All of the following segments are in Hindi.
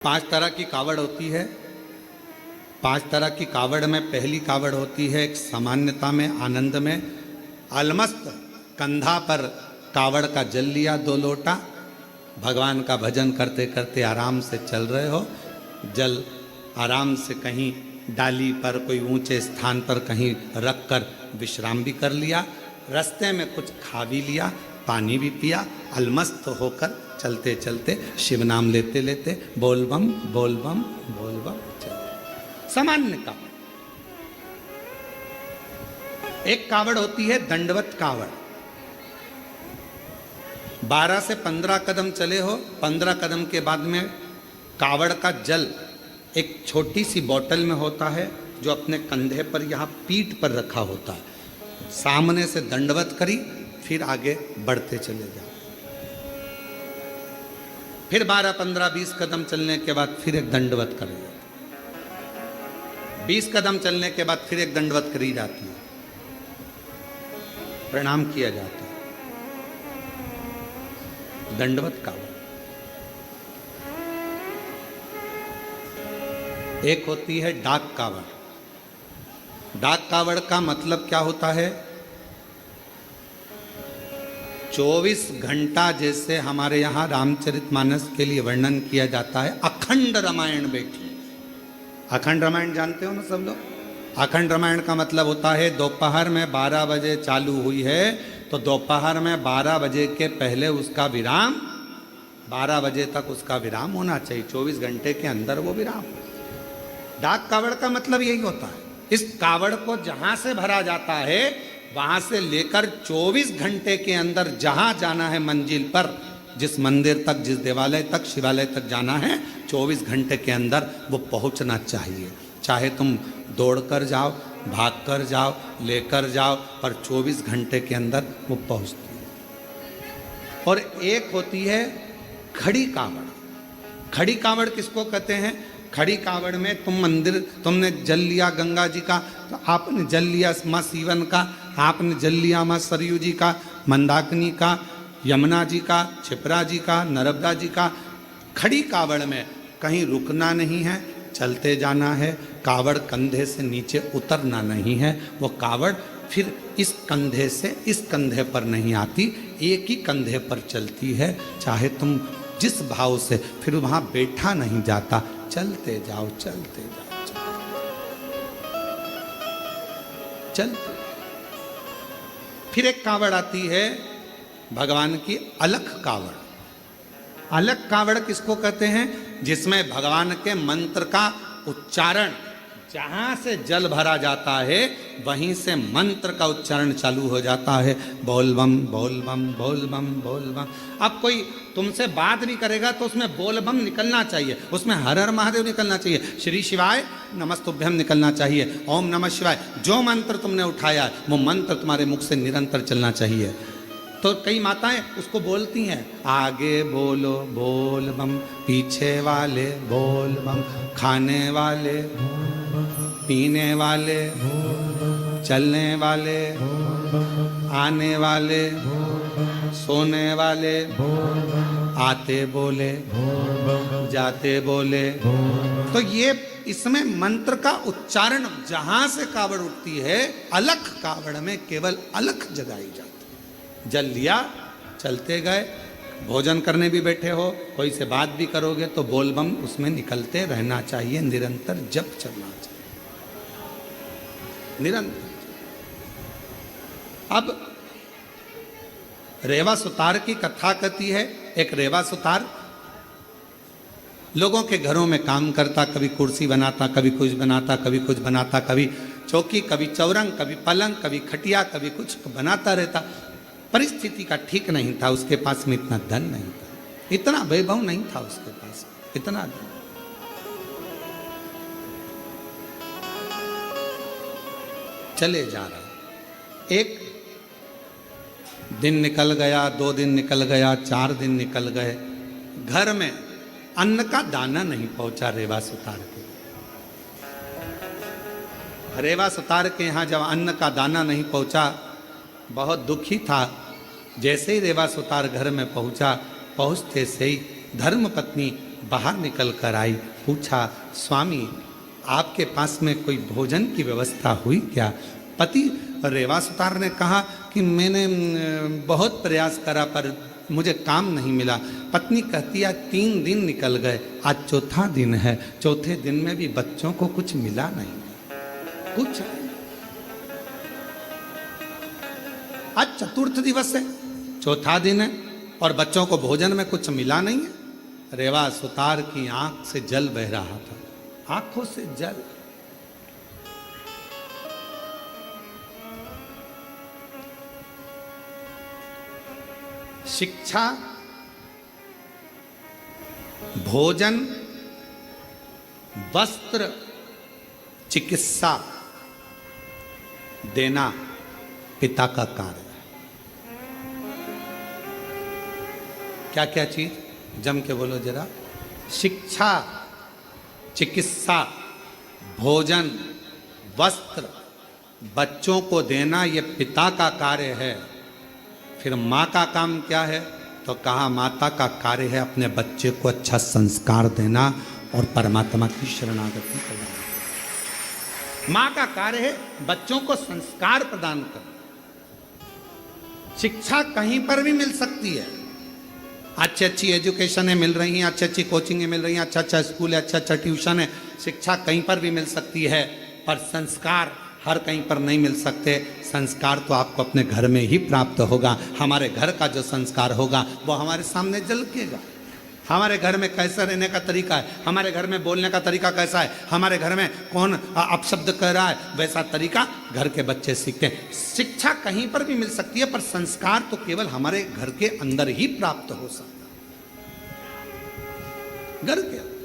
5 तरह की कावड़ होती है। 5 तरह की कावड़ में पहली कावड़ होती है एक सामान्यता में, आनंद में, अलमस्त, कंधा पर कावड़ का जल लिया 2 लोटा, भगवान का भजन करते करते आराम से चल रहे हो, जल आराम से कहीं डाली पर कोई ऊंचे स्थान पर कहीं रख कर विश्राम भी कर लिया, रास्ते में कुछ खा भी लिया, पानी भी पिया, अलमस्त होकर चलते चलते शिव नाम लेते लेते बोल बम बोल बम बोल बम चलते। सामान्य कावड़। एक कावड़ होती है दंडवत कावड़। 12 से 15 कदम चले हो, 15 कदम के बाद में कावड़ का जल एक छोटी सी बोतल में होता है जो अपने कंधे पर यहाँ पीठ पर रखा होता है। सामने से दंडवत करी, फिर आगे बढ़ते चले जाओ। फिर 12, 15, 20 कदम चलने के बाद फिर एक दंडवत करेगा। 20 कदम चलने के बाद फिर एक दंडवत करी जाती है, प्रणाम किया जाता है। दंडवत कावड़। एक होती है डाक कावड़। डाक कावड़ का मतलब क्या होता है? 24 घंटा जैसे हमारे यहाँ रामचरितमानस के लिए वर्णन किया जाता है, अखंड रामायण बैठी। अखंड रामायण जानते हो ना सब लोग? अखंड रामायण का मतलब होता है दोपहर में 12 बजे चालू हुई है तो दोपहर में 12 बजे के पहले उसका विराम, 12 बजे तक उसका विराम होना चाहिए, 24 घंटे के अंदर वो विराम। डाक कावड़ का मतलब यही होता है। इस कावड़ को जहां से भरा जाता है वहां से लेकर 24 घंटे के अंदर जहां जाना है मंजिल पर, जिस मंदिर तक, जिस देवालय तक, शिवालय तक जाना है, 24 घंटे के अंदर वो पहुंचना चाहिए। चाहे तुम दौड़कर जाओ, भागकर जाओ, लेकर जाओ, पर 24 घंटे के अंदर वो पहुंचती है। और एक होती है खड़ी कावड़। खड़ी कावड़ किसको कहते हैं? खड़ी कावड़ में तुम मंदिर, तुमने जल लिया गंगा जी का, तो आपने जल लिया माँ सीवन का, आपने जल लिया माँ सरयू जी का, मंदाकिनी का, यमुना जी का, क्षिप्रा जी का, नर्मदा जी का। खड़ी कावड़ में कहीं रुकना नहीं है, चलते जाना है। कावड़ कंधे से नीचे उतरना नहीं है। वो कावड़ फिर इस कंधे से इस कंधे पर नहीं आती, एक ही कंधे पर चलती है। चाहे तुम जिस भाव से, फिर वहां बैठा नहीं जाता, चलते जाओ चलते जाओ चलते। फिर एक कावड़ आती है भगवान की अलख कावड़। अलख कावड़ किसको कहते हैं? जिसमें भगवान के मंत्र का उच्चारण, जहां से जल भरा जाता है वहीं से मंत्र का उच्चारण चालू हो जाता है, बोल बम बोल बम बोल बम बोल बम। अब कोई तुमसे बात नहीं करेगा तो उसमें बोल बम निकलना चाहिए, उसमें हर हर महादेव निकलना चाहिए, श्री शिवाय नमस्तुभ्यम निकलना चाहिए, ओम नमः शिवाय। जो मंत्र तुमने उठाया वो मंत्र तुम्हारे मुख से निरंतर चलना चाहिए। तो कई माताएं उसको बोलती हैं, आगे बोलो बोल बम, पीछे वाले बोल बम, खाने वाले, पीने वाले, चलने वाले, आने वाले, सोने वाले, आते बोले, जाते बोले। तो ये इसमें मंत्र का उच्चारण जहां से कावड़ उठती है, अलख कावड़ में केवल अलख जगाई जाती। जल लिया, चलते गए, भोजन करने भी बैठे हो, कोई से बात भी करोगे तो बोल बम उसमें निकलते रहना चाहिए, निरंतर जप चलना चाहिए, निरंतर। अब रेवा सुतार की कथा कहती है। एक रेवा सुतार लोगों के घरों में काम करता, कभी कुर्सी बनाता, कभी कुछ बनाता, कभी कुछ बनाता, कभी चौकी, कभी चौरंग, कभी पलंग, कभी खटिया, कभी कुछ बनाता रहता। परिस्थिति का ठीक नहीं था, उसके पास में इतना धन नहीं था, इतना वैभव नहीं था उसके पास, इतना धन। चले जा रहा, एक दिन निकल गया, 2 दिन निकल गया, 4 दिन निकल गए, घर में अन्न का दाना नहीं पहुंचा रेवा सुतार के। रेवा सुतार के यहाँ जब अन्न का दाना नहीं पहुंचा, बहुत दुखी था। जैसे ही रेवा सुतार घर में पहुंचा, पहुंचते से ही धर्म पत्नी बाहर निकल कर आई, पूछा स्वामी आपके पास में कोई भोजन की व्यवस्था हुई क्या? पति रेवासुतार ने कहा कि मैंने बहुत प्रयास करा पर मुझे काम नहीं मिला। पत्नी कहती है 3 दिन निकल गए, आज चौथा दिन है, चौथे दिन में भी बच्चों को कुछ मिला नहीं, कुछ नहीं। आज चतुर्थ दिवस है, चौथा दिन है और बच्चों को भोजन में कुछ मिला नहीं है। रेवासुतार की आंख से जल बह रहा था, आंखों से जल। शिक्षा, भोजन, वस्त्र, चिकित्सा देना पिता का कार्य है। क्या क्या चीज जम के बोलो जरा। शिक्षा, चिकित्सा, भोजन, वस्त्र, बच्चों को देना ये पिता का कार्य है। फिर माँ का काम क्या है? तो कहा माता का कार्य है अपने बच्चे को अच्छा संस्कार देना और परमात्मा की शरणागति करना। माँ का कार्य है बच्चों को संस्कार प्रदान करना। शिक्षा कहीं पर भी मिल सकती है, अच्छी अच्छी एजुकेशन है मिल रही हैं, अच्छी अच्छी कोचिंग मिल रही हैं, अच्छा अच्छा स्कूल है, अच्छा अच्छा ट्यूशन है, शिक्षा कहीं पर भी मिल सकती है, पर संस्कार हर कहीं पर नहीं मिल सकते। संस्कार तो आपको अपने घर में ही प्राप्त होगा। हमारे घर का जो संस्कार होगा वो हमारे सामने झलकेगा। हमारे घर में कैसा रहने का तरीका है, हमारे घर में बोलने का तरीका कैसा है, हमारे घर में कौन अपशब्द कह रहा है, वैसा तरीका घर के बच्चे सीखते हैं। शिक्षा कहीं पर भी मिल सकती है, पर संस्कार तो केवल हमारे घर के अंदर ही प्राप्त हो सकता है। घर के अंदर।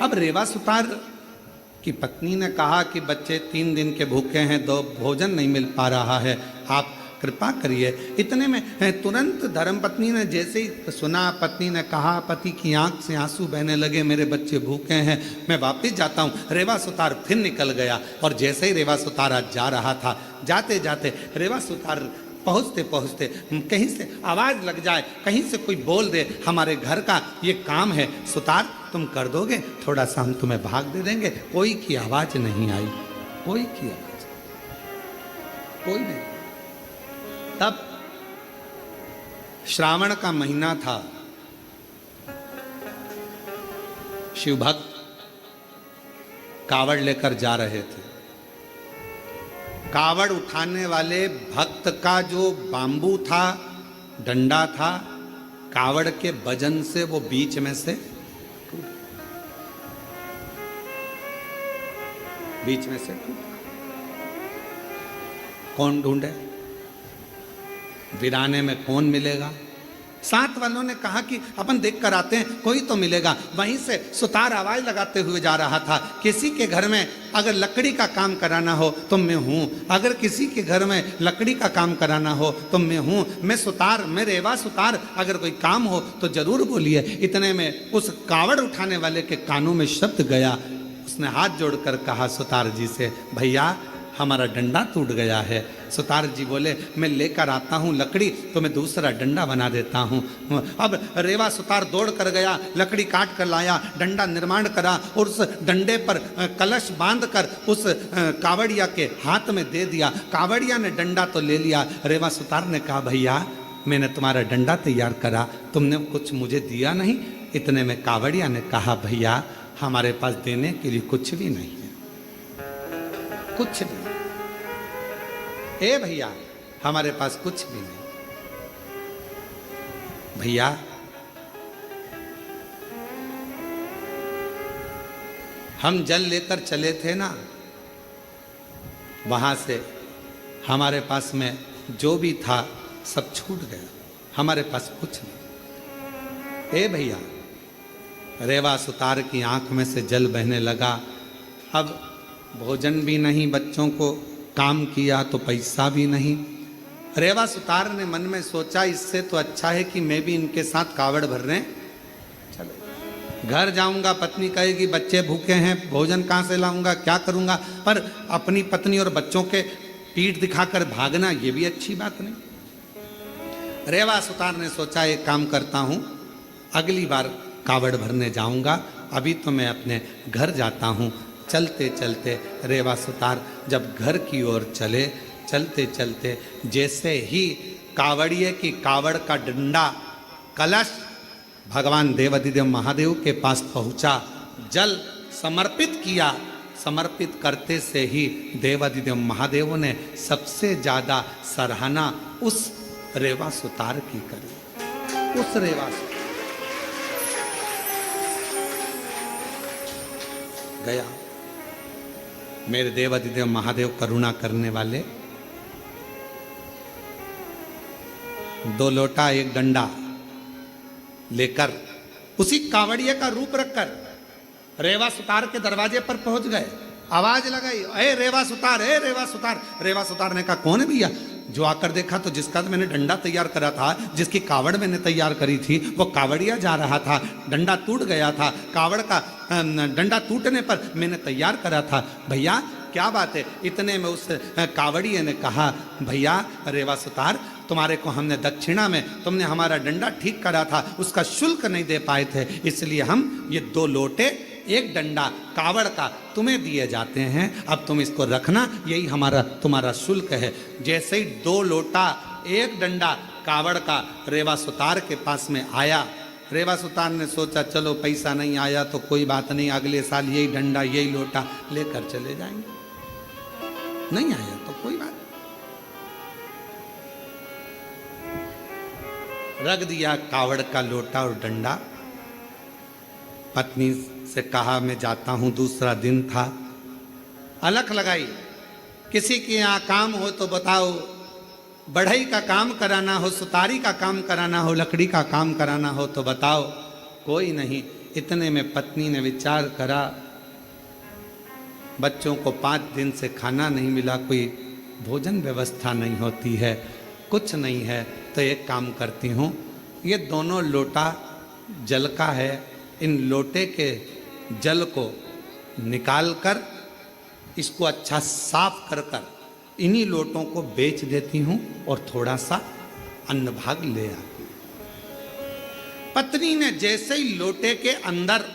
अब रेवासुतार की पत्नी ने कहा कि बच्चे 3 दिन के भूखे हैं, 2 भोजन नहीं मिल पा रहा है, आप कृपा करिए। इतने में तुरंत धर्मपत्नी ने जैसे ही सुना, पत्नी ने कहा, पति की आंख से आंसू बहने लगे, मेरे बच्चे भूखे हैं, मैं वापस जाता हूँ। रेवासुतार फिर निकल गया और जैसे ही रेवासुतार आज जा रहा था, जाते जाते रेवासुतार पहुँचते पहुँचते कहीं से आवाज़ लग जाए, कहीं से कोई बोल दे हमारे घर का ये काम है सुतार तुम कर दोगे, थोड़ा सा हम तुम्हें भाग दे देंगे। कोई की आवाज़ नहीं आई, कोई की आवाज़, कोई नहीं। तब श्रावण का महीना था, शिव भक्त कावड़ लेकर जा रहे थे। कावड़ उठाने वाले भक्त का जो बांबू था, डंडा था, कावड़ के वजन से वो बीच में से कौन ढूंढे? वीराने में कौन मिलेगा? साथ वालों ने कहा कि अपन देख कर आते हैं, कोई तो मिलेगा। वहीं से सुतार आवाज लगाते हुए जा रहा था, किसी के घर में अगर लकड़ी का काम कराना हो तो मैं हूँ, अगर किसी के घर में लकड़ी का काम कराना हो तो मैं हूँ, मैं सुतार, मैं रेवा सुतार, अगर कोई काम हो तो जरूर बोलिए। इतने में उस कावड़ उठाने वाले के कानों में शब्द गया, उसने हाथ जोड़कर कहा सुतार जी से, भैया हमारा डंडा टूट गया है। सुतार जी बोले, मैं लेकर आता हूँ लकड़ी तो मैं दूसरा डंडा बना देता हूँ। अब रेवा सुतार दौड़ कर गया, लकड़ी काट कर लाया, डंडा निर्माण करा और उस डंडे पर कलश बांध कर उस कावड़िया के हाथ में दे दिया। कावड़िया ने डंडा तो ले लिया, रेवा सुतार ने कहा, भैया मैंने तुम्हारा डंडा तैयार करा, तुमने कुछ मुझे दिया नहीं। इतने में कावड़िया ने कहा, भैया हमारे पास देने के लिए कुछ भी नहीं है, कुछ नहीं। ए भैया हमारे पास कुछ भी नहीं। भैया हम जल लेकर चले थे ना, वहां से हमारे पास में जो भी था सब छूट गया, हमारे पास कुछ नहीं। ए भैया, रेवा सुतार की आंख में से जल बहने लगा। अब भोजन भी नहीं, बच्चों को काम किया तो पैसा भी नहीं। रेवा सुतार ने मन में सोचा, इससे तो अच्छा है कि मैं भी इनके साथ कावड़ भर रहे चले। घर जाऊंगा, पत्नी कहेगी बच्चे भूखे हैं, भोजन कहाँ से लाऊंगा, क्या करूंगा। पर अपनी पत्नी और बच्चों के पीठ दिखाकर भागना ये भी अच्छी बात नहीं। रेवा सुतार ने सोचा एक काम करता हूँ, अगली बार कावड़ भरने जाऊंगा, अभी तो मैं अपने घर जाता हूँ। चलते चलते रेवा सुतार जब घर की ओर चले, चलते चलते जैसे ही कावड़िए की कावड़ का डंडा कलश भगवान देवाधिदेव महादेव के पास पहुंचा, जल समर्पित किया, समर्पित करते से ही देवाधिदेव महादेव ने सबसे ज्यादा सराहना उस रेवा सुतार की करी। उस रेवा सुतार गया, मेरे देवाधिदेव महादेव करुणा करने वाले, 2 लोटा 1 डंडा लेकर उसी कावड़िए का रूप रखकर रेवा सुतार के दरवाजे पर पहुंच गए। आवाज लगाई, ए रेवा सुतार, ए रेवा सुतार। रेवा सुतार ने कहा कौन है भैया? जो आकर देखा तो जिसका मैंने डंडा तैयार करा था, जिसकी कावड़ मैंने तैयार करी थी, वो कावड़िया जा रहा था, डंडा टूट गया था, कावड़ का डंडा टूटने पर मैंने तैयार करा था। भैया क्या बात है? इतने में उस कावड़िए ने कहा, भैया रेवा सुतार, तुम्हारे को हमने दक्षिणा में, तुमने हमारा डंडा ठीक करा था, उसका शुल्क नहीं दे पाए थे, इसलिए हम ये 2 लोटे 1 डंडा कावड़ का तुम्हें दिए जाते हैं, अब तुम इसको रखना, यही हमारा तुम्हारा शुल्क है। जैसे ही 2 लोटा 1 डंडा कावड़ का रेवा सुतार के पास में आया, रेवा सुतार ने सोचा चलो पैसा नहीं आया तो कोई बात नहीं, अगले साल यही डंडा यही लोटा लेकर चले जाएंगे, नहीं आया तो कोई बात। रख दिया कावड़ का लोटा और डंडा, पत्नी से कहा मैं जाता हूं, दूसरा दिन था। अलख लगाई, किसी के यहाँ काम हो तो बताओ, बढ़ई का काम कराना हो, सुतारी का काम कराना हो, लकड़ी का काम कराना हो तो बताओ, कोई नहीं। इतने में पत्नी ने विचार करा, बच्चों को 5 दिन से खाना नहीं मिला, कोई भोजन व्यवस्था नहीं होती है, कुछ नहीं है, तो एक काम करती हूँ, ये दोनों लोटा जल का है, इन लोटे के जल को निकाल कर इसको अच्छा साफ कर कर इन्हीं लोटों को बेच देती हूँ और थोड़ा सा अन्न भाग ले आती। पत्नी ने जैसे ही लोटे के अंदर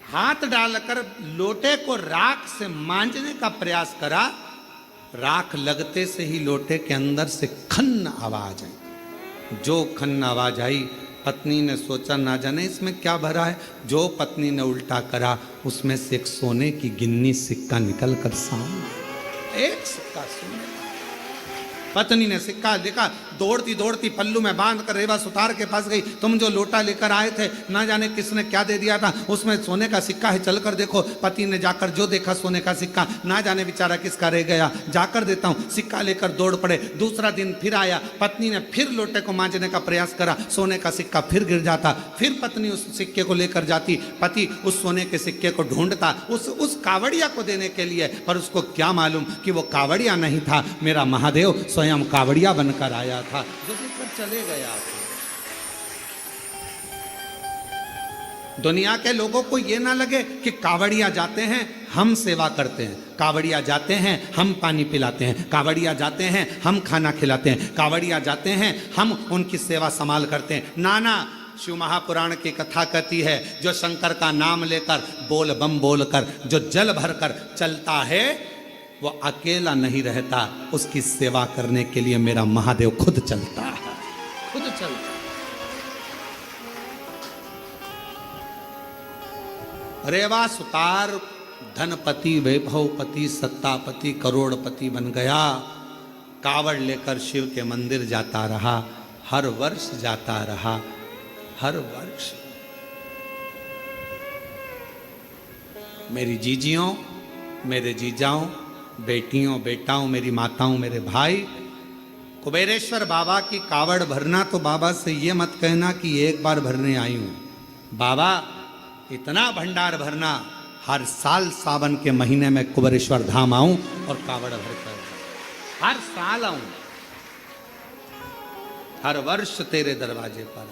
हाथ डालकर लोटे को राख से मांजने का प्रयास करा, राख लगते से ही लोटे के अंदर से खन्न आवाज आई। जो खन्न आवाज आई, पत्नी ने सोचा ना जाने इसमें क्या भरा है। जो पत्नी ने उल्टा करा, उसमें से एक सोने की गिन्नी सिक्का निकल कर सामने, एक सिक्का सोने का। पत्नी ने सिक्का देखा, दौड़ती दौड़ती पल्लू में बांध कर रेवा सुतार के पास गई। तुम जो लोटा लेकर आए थे, ना जाने किसने क्या दे दिया था, उसमें सोने का सिक्का है, चलकर देखो। पति ने जाकर जो देखा सोने का सिक्का, ना जाने बेचारा किसका रह गया, जाकर देता हूँ। सिक्का लेकर दौड़ पड़े। दूसरा दिन फिर आया, पत्नी ने फिर लोटे को मांजने का प्रयास करा, सोने का सिक्का फिर गिर जाता। फिर पत्नी उस सिक्के को लेकर जाती, पति उस सोने के सिक्के को ढूंढता उस कावड़िया को देने के लिए, पर उसको क्या मालूम कि वो कावड़िया नहीं था, मेरा महादेव स्वयं कावड़िया बनकर आया था, जो देकर चले गया था। दुनिया के लोगों को ये ना लगे कि कावड़िया जाते हैं हम सेवा करते हैं, कावड़िया जाते हैं हम पानी पिलाते हैं, कावड़िया जाते हैं हम खाना खिलाते हैं, कावड़िया जाते हैं हम उनकी सेवा संभाल करते हैं। नाना शिव महापुराण की कथा कहती है, जो शंकर का नाम लेकर बोल बम बोलकर जो जल भरकर चलता है, वो अकेला नहीं रहता, उसकी सेवा करने के लिए मेरा महादेव खुद चलता है, खुद चलता है। रेवा सुतार धनपति, वैभवपति, सत्तापति, करोड़पति बन गया। कावड़ लेकर शिव के मंदिर जाता रहा, हर वर्ष जाता रहा, हर वर्ष। मेरी जीजियों, मेरे जीजाओं, बेटियों, बेटाओं, मेरी माताओं, मेरे भाई, कुबेरेश्वर बाबा की कावड़ भरना तो बाबा से ये मत कहना कि एक बार भरने आई हूं। बाबा इतना भंडार भरना, हर साल सावन के महीने में कुबेरेश्वर धाम आऊं और कावड़ भरकर, हर साल आऊं, हर वर्ष तेरे दरवाजे पर,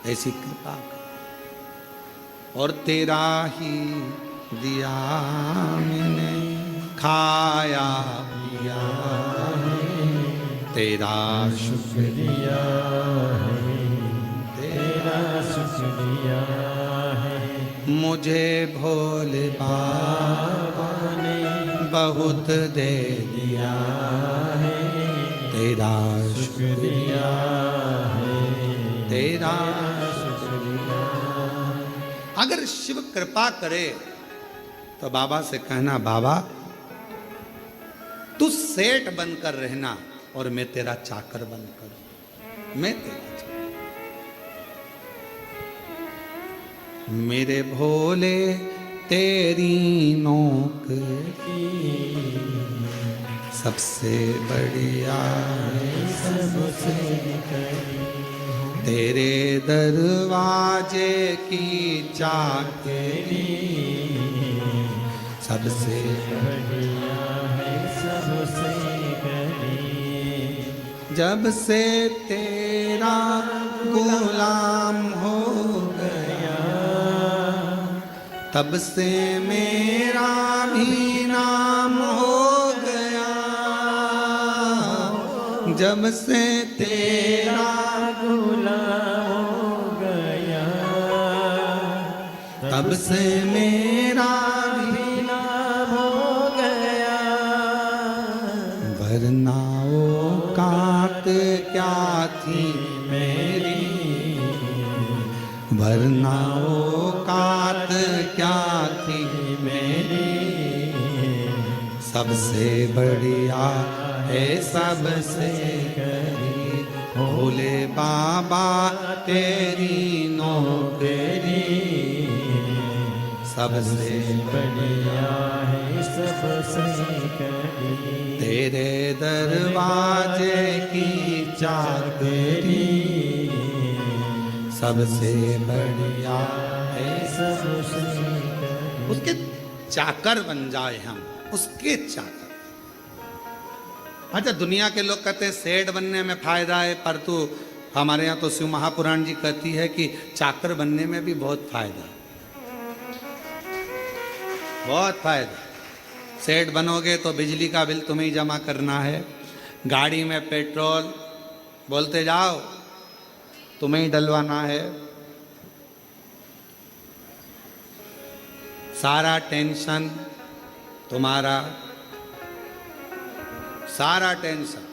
ऐसी कृपा कर। और तेरा ही दिया मैंने, खाया पिया तेरा शुक्रिया है, तेरा शुक्रिया है। मुझे भोले बाबा ने बहुत दे दिया है, तेरा शुक्रिया है, तेरा। शुक्रिया। अगर शिव कृपा करे तो बाबा से कहना, बाबा तू सेठ बनकर रहना और मैं तेरा चाकर बनकर, मैं तेरा चाकर। मेरे भोले तेरी नौकरी सबसे बढ़िया है, सबसे करी तेरे दरवाजे की चाकरी सबसे बढ़िया है, सबसे करी। जब से तेरा गुलाम हो गया तब से मेरा भी नाम हो गया। जब से तेरा गुलाम हो गया तब से मेरा भी नाम हो गया। वरना औकात क्या थी मेरी, वरना औकात क्या थी मेरी, सबसे बढ़िया है सबसे करी। भोले बाबा तेरी नौकरी सबसे बढ़िया है, सबसे करी। तेरे दरवाजे की चाकरी सबसे बढ़िया है। सबसे करी। उसके चाकर बन जाए हम, उसके चाकर। अच्छा, दुनिया के लोग कहते हैं सेठ बनने में फायदा है, पर तू हमारे यहाँ तो शिव महापुराण जी कहती है कि चाकर बनने में भी बहुत फायदा है, बहुत फायदा। सेठ बनोगे तो बिजली का बिल तुम्हें ही जमा करना है, गाड़ी में पेट्रोल बोलते जाओ तुम्हें ही डलवाना है, सारा टेंशन तुम्हारा, सारा टेंशन।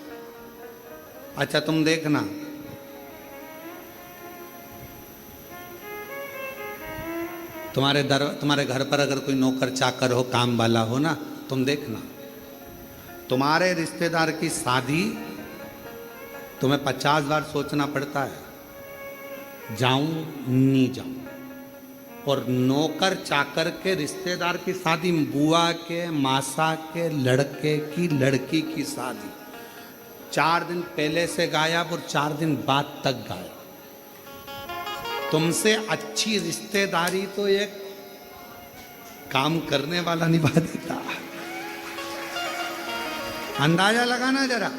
अच्छा तुम देखना, तुम्हारे घर पर अगर कोई नौकर चाकर हो, काम वाला हो ना, तुम देखना तुम्हारे रिश्तेदार की शादी तुम्हें 50 बार सोचना पड़ता है, जाऊं नहीं जाऊं। और नौकर चाकर के रिश्तेदार की शादी, बुआ के, मासा के लड़के की लड़की की शादी 4 दिन पहले से गायब और 4 दिन बाद तक गायब। तुमसे अच्छी रिश्तेदारी तो एक काम करने वाला निभा देता। अंदाजा लगाना जरा,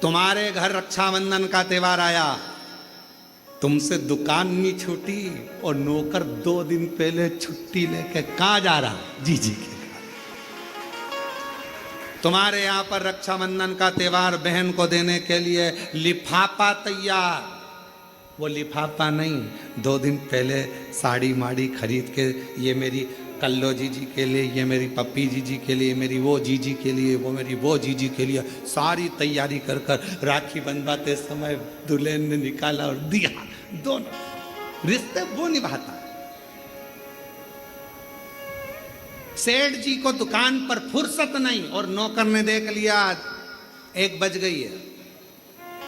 तुम्हारे घर रक्षाबंधन का त्योहार आया, तुमसे दुकान नहीं छूटी और नौकर 2 दिन पहले छुट्टी लेके कहाँ जा रहा, जी के घर। तुम्हारे यहाँ पर रक्षाबंधन का त्योहार बहन को देने के लिए लिफाफा तैयार, वो लिफाफा नहीं, 2 दिन पहले साड़ी माड़ी खरीद के, ये मेरी कल्लो जीजी के लिए, ये मेरी पप्पी जीजी के लिए, मेरी वो जीजी के लिए, वो मेरी वो जीजी के लिए, सारी तैयारी कर कर राखी बंधवाते समय दुल्हन ने निकाला और दिया। दोनों रिश्ते वो निभाता है। सेठ जी को दुकान पर फुर्सत नहीं और नौकर ने देख लिया 1 बज गई है,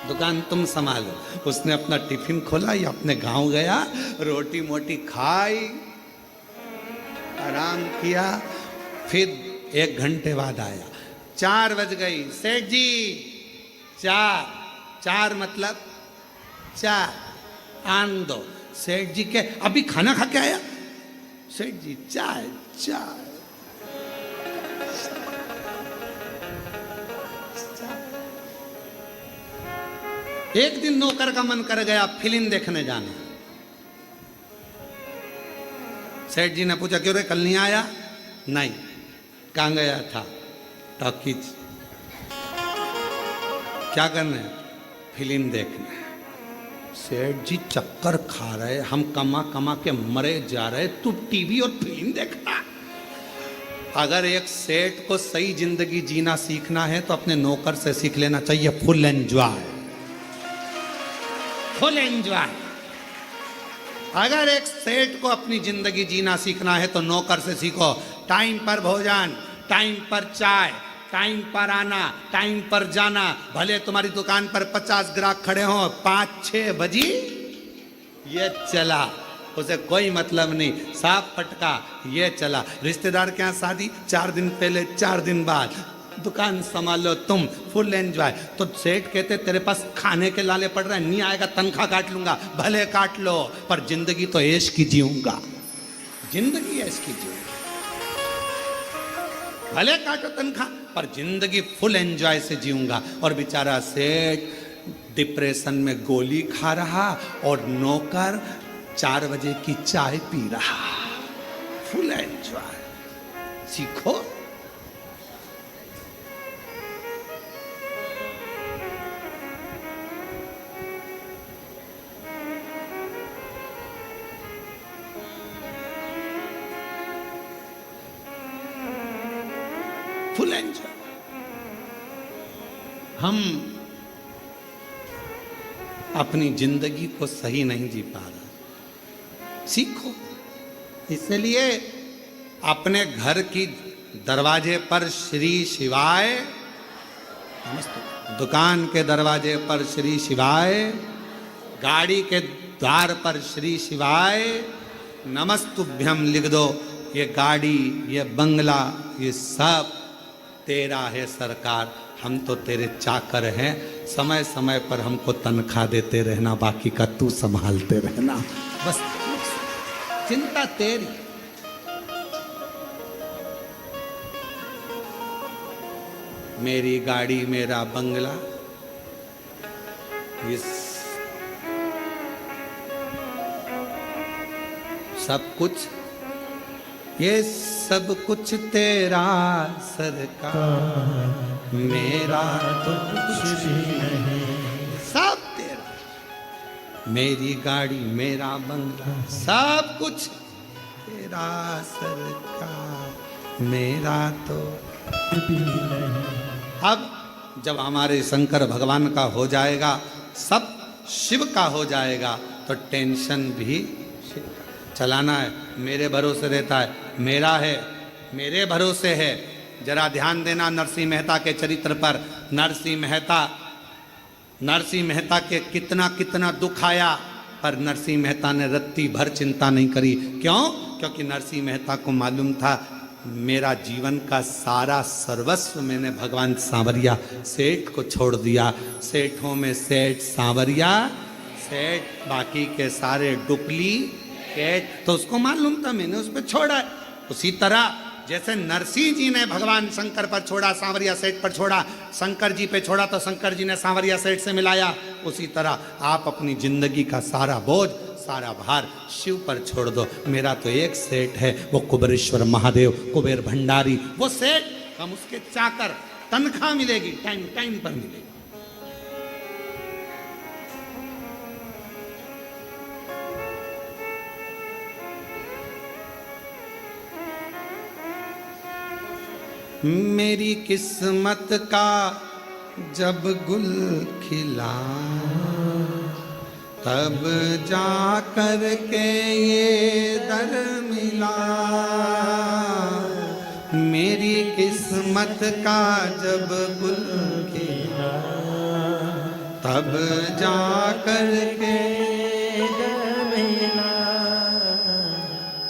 दुकान तुम संभालो। उसने अपना टिफिन खोला या अपने गांव गया, रोटी मोटी खाई, आराम किया, फिर 1 घंटे बाद आया, 4 बज गई। सेठ जी 4 मतलब 4 आन दो। सेठ जी के अभी खाना खा के आया। सेठ जी चाय। एक दिन नौकर का मन कर गया फिल्म देखने जाना। सेठ जी ने पूछा क्यों रे, कल नहीं आया? नहीं। कहाँ गया था? टॉकीज। क्या करना है? फिल्म देखना है। सेठ जी चक्कर खा रहे, हम कमा कमा के मरे जा रहे, तू टीवी और फिल्म देखना। अगर एक सेठ को सही जिंदगी जीना सीखना है तो अपने नौकर से सीख लेना चाहिए। Full enjoy, full enjoy. अगर एक सेठ को अपनी जिंदगी जीना सीखना है तो नौकर से सीखो। टाइम पर भोजन, टाइम पर चाय, टाइम पर आना, टाइम पर जाना। भले तुम्हारी दुकान पर 50 ग्राहक खड़े हों, 5-6 बजी ये चला, उसे कोई मतलब नहीं। साफ फटका ये चला। रिश्तेदार के यहाँ शादी, 4 दिन पहले 4 दिन बाद दुकान संभालो तुम, फुल एंजॉय। तो सेठ कहते तेरे पास खाने के लाले पड़ रहे हैं, नहीं आएगा तनख्वाह काट लूंगा। भले काट लो, पर जिंदगी तो ऐश की जीऊंगा, जिंदगी ऐश की जीऊंगा। भले काटो तनख्वाह, पर जिंदगी फुल एंजॉय से जीऊंगा। और बेचारा सेठ डिप्रेशन में गोली खा रहा और नौकर 4 बजे की चाय पी रहा। फुल एंजॉय सीखो। Full enjoy. हम अपनी जिंदगी को सही नहीं जी पा रहे, सीखो। इसलिए अपने घर की दरवाजे पर श्री शिवाय नमस्ते, दुकान के दरवाजे पर श्री शिवाय, गाड़ी के द्वार पर श्री शिवाय नमस्तुभ्यम लिख दो। ये गाड़ी, ये बंगला, ये सब तेरा है सरकार, हम तो तेरे चाकर हैं। समय समय पर हमको तनख्वाह देते रहना, बाकी का तू संभालते रहना। बस चिंता तेरी। मेरी गाड़ी, मेरा बंगला, इस सब कुछ, ये सब कुछ तेरा सरकार, मेरा तो कुछ भी नहीं, सब तेरा। मेरी गाड़ी, मेरा बंगला, सब कुछ तेरा सरकार, मेरा तो कुछ भी नहीं। अब जब हमारे शंकर भगवान का हो जाएगा, सब शिव का हो जाएगा, तो टेंशन भी चलाना है मेरे भरोसे रहता है, मेरा है, मेरे भरोसे है। जरा ध्यान देना नरसिंह मेहता के चरित्र पर। नरसिंह मेहता के कितना कितना दुख आया, पर नरसिंह मेहता ने रत्ती भर चिंता नहीं करी। क्यों? क्योंकि नरसिंह मेहता को मालूम था मेरा जीवन का सारा सर्वस्व मैंने भगवान सांवरिया सेठ को छोड़ दिया। सेठों में सेठ सांवरिया सेठ, बाकी के सारे डुप्लीकेट। तो उसको मालूम था मैंने उस पर छोड़ा है। उसी तरह जैसे नरसिंह जी ने भगवान शंकर पर छोड़ा, सांवरिया सेठ पर छोड़ा, शंकर जी पे छोड़ा तो शंकर जी ने सांवरिया सेठ से मिलाया। उसी तरह आप अपनी जिंदगी का सारा बोझ, सारा भार शिव पर छोड़ दो। मेरा तो एक सेठ है, वो कुबेरेश्वर महादेव, कुबेर भंडारी, वो सेठ, हम उसके चाकर। तनख्वाह मिलेगी, टाइम टाइम पर मिलेगी। मेरी किस्मत का जब गुल खिला, तब जा कर के ये दर मिला। मेरी किस्मत का जब गुल खिला, तब जा कर के दर मिला।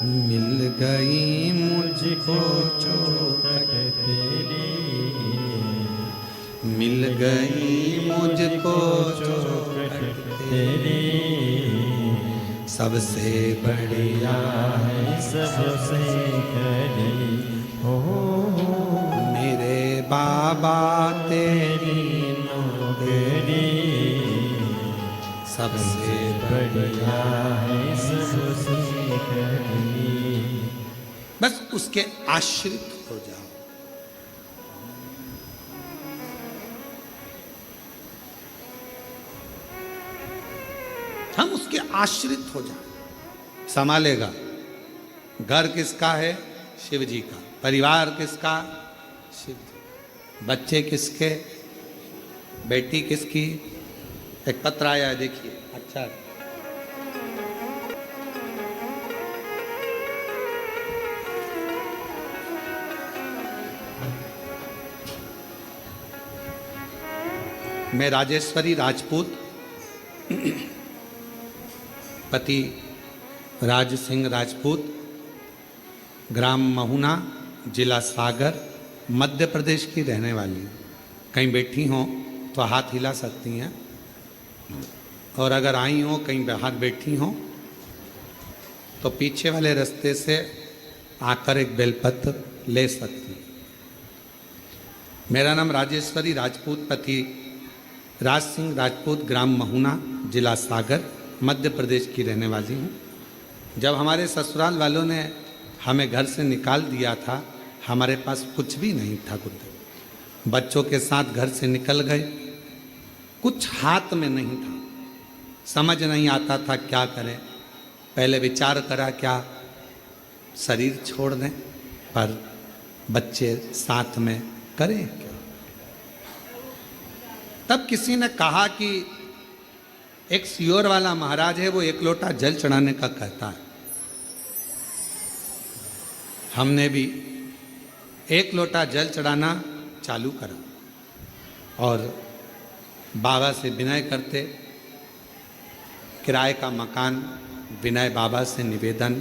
मिल गई मुझको चौखट तेरी, मिल गई मुझको चौखट तेरी। सबसे बढ़िया है सबसे कड़ी हो मेरे बाबा तेरी नौकरी। सबसे बढ़िया है सबसे कड़ी। बस उसके आश्रित हो जाओ। हम उसके आश्रित हो जाए। संभालेगा। घर किसका है? शिव जी का। परिवार किसका? शिव जी। बच्चे किसके? बेटी किसकी? एक पत्र आया है, देखिए। अच्छा, मैं राजेश्वरी राजपूत, पति राज सिंह राजपूत, ग्राम महुना, जिला सागर, मध्य प्रदेश की रहने वाली हूँ। कहीं बैठी हों तो हाथ हिला सकती हैं, और अगर आई हों कहीं बाहर बैठी हों तो पीछे वाले रास्ते से आकर एक बेलपत्र ले सकती हैं। मेरा नाम राजेश्वरी राजपूत, पति राज सिंह राजपूत, ग्राम महुना, जिला सागर, मध्य प्रदेश की रहने वाली हूँ। जब हमारे ससुराल वालों ने हमें घर से निकाल दिया था, हमारे पास कुछ भी नहीं था गुरुदेव। बच्चों के साथ घर से निकल गए, कुछ हाथ में नहीं था, समझ नहीं आता था क्या करें। पहले विचार करा क्या शरीर छोड़ दें, पर बच्चे साथ में करें क्या। तब किसी ने कहा कि एक सियोर वाला महाराज है, वो एक लोटा जल चढ़ाने का कहता है। हमने भी एक लोटा जल चढ़ाना चालू करा और बाबा से विनय करते, किराए का मकान, विनय बाबा से निवेदन,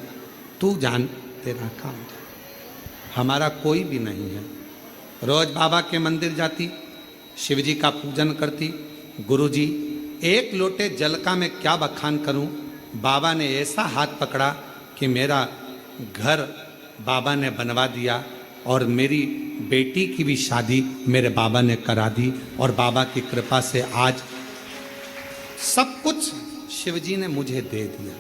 तू जान तेरा काम, हमारा कोई भी नहीं है। रोज बाबा के मंदिर जाती, शिव जी का पूजन करती। गुरुजी, एक लोटे जल का मैं क्या बखान करूं। बाबा ने ऐसा हाथ पकड़ा कि मेरा घर बाबा ने बनवा दिया, और मेरी बेटी की भी शादी मेरे बाबा ने करा दी, और बाबा की कृपा से आज सब कुछ शिव जी ने मुझे दे दिया।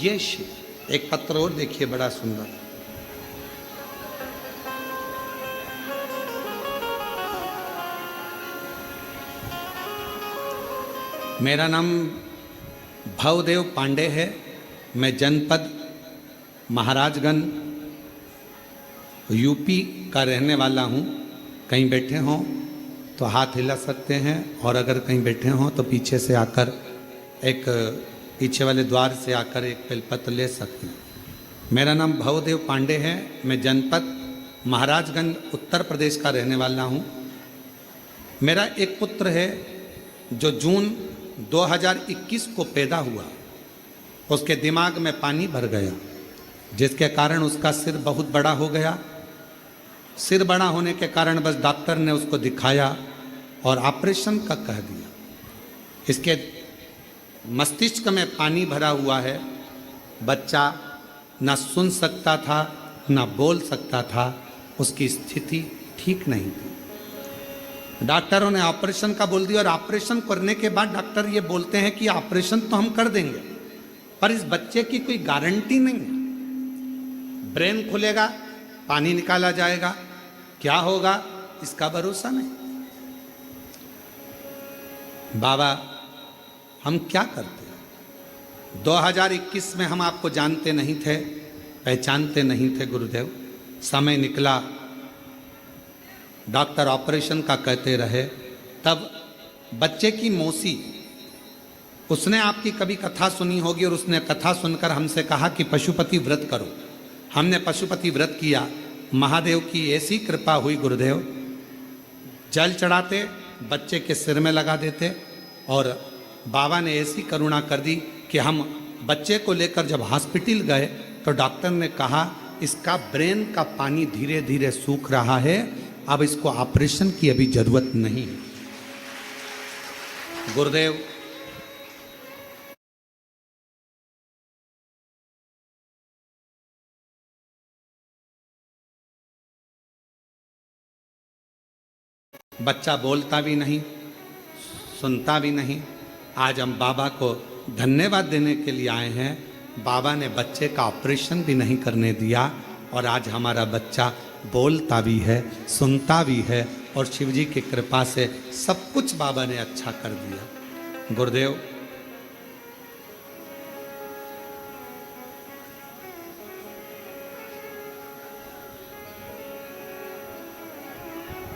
ये शिव। एक पत्र और देखिए, बड़ा सुंदर। मेरा नाम भवदेव पांडे है। मैं जनपद महाराजगंज यूपी का रहने वाला हूँ। कहीं बैठे हों तो हाथ हिला सकते हैं, और अगर कहीं बैठे हों तो पीछे से आकर एक पीछे वाले द्वार से आकर एक बेलपत्र ले सकते हैं। मेरा नाम भवदेव पांडे है। मैं जनपद महाराजगंज उत्तर प्रदेश का रहने वाला हूँ। मेरा एक पुत्र है जो जून 2021 को पैदा हुआ। उसके दिमाग में पानी भर गया, जिसके कारण उसका सिर बहुत बड़ा हो गया। सिर बड़ा होने के कारण बस डॉक्टर ने उसको दिखाया और ऑपरेशन का कह दिया। इसके मस्तिष्क में पानी भरा हुआ है। बच्चा ना सुन सकता था, ना बोल सकता था। उसकी स्थिति ठीक नहीं थी। डॉक्टरों ने ऑपरेशन का बोल दिया, और ऑपरेशन करने के बाद डॉक्टर ये बोलते हैं कि ऑपरेशन तो हम कर देंगे, पर इस बच्चे की कोई गारंटी नहीं है। ब्रेन खुलेगा, पानी निकाला जाएगा, क्या होगा इसका भरोसा नहीं। बाबा, हम क्या करते हैं? 2021 में हम आपको जानते नहीं थे, पहचानते नहीं थे गुरुदेव। समय निकला, डॉक्टर ऑपरेशन का कहते रहे। तब बच्चे की मौसी, उसने आपकी कभी कथा सुनी होगी, और उसने कथा सुनकर हमसे कहा कि पशुपति व्रत करो। हमने पशुपति व्रत किया। महादेव की ऐसी कृपा हुई गुरुदेव, जल चढ़ाते, बच्चे के सिर में लगा देते, और बाबा ने ऐसी करुणा कर दी कि हम बच्चे को लेकर जब हॉस्पिटल गए तो डॉक्टर ने कहा इसका ब्रेन का पानी धीरे धीरे सूख रहा है, अब इसको ऑपरेशन की अभी जरूरत नहीं है। गुरुदेव, बच्चा बोलता भी नहीं, सुनता भी नहीं। आज हम बाबा को धन्यवाद देने के लिए आए हैं। बाबा ने बच्चे का ऑपरेशन भी नहीं करने दिया, और आज हमारा बच्चा बोलता भी है, सुनता भी है, और शिव जी की कृपा से सब कुछ बाबा ने अच्छा कर दिया। गुरुदेव,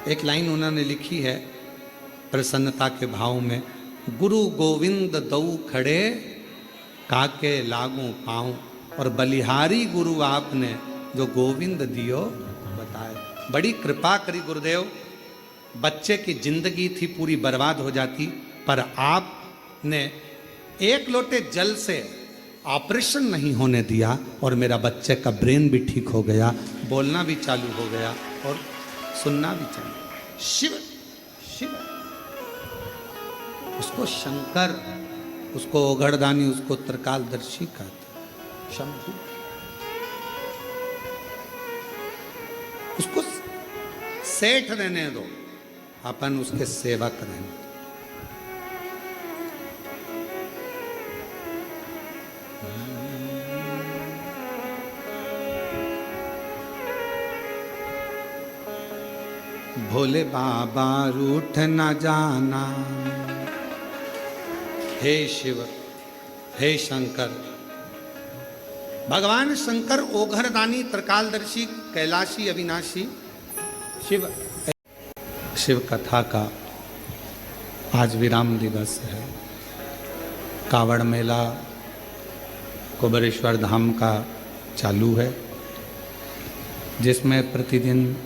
एक लाइन उन्होंने लिखी है प्रसन्नता के भाव में, गुरु गोविंद दऊ खड़े काके लागू पाऊं, और बलिहारी गुरु आपने जो गोविंद दियो बताए। बड़ी कृपा करी गुरुदेव, बच्चे की जिंदगी थी पूरी बर्बाद हो जाती, पर आपने एक लोटे जल से ऑपरेशन नहीं होने दिया और मेरा बच्चे का ब्रेन भी ठीक हो गया, बोलना भी चालू हो गया और सुनना भी चालू। शिव शिव, उसको शंकर, उसको ओघड़दानी, उसको त्रिकालदर्शी कहते, शंभु। उसको सेठ रहने दो, अपन उसके सेवक रहने दो। भोले बाबा रूठ न जाना, हे शिव हे शंकर। भगवान शंकर ओघरदानी, त्रिकालदर्शी, कैलाशी, अविनाशी शिव। शिव कथा का आज विराम दिवस है। कावड़ मेला कुबेरेश्वर धाम का चालू है, जिसमें प्रतिदिन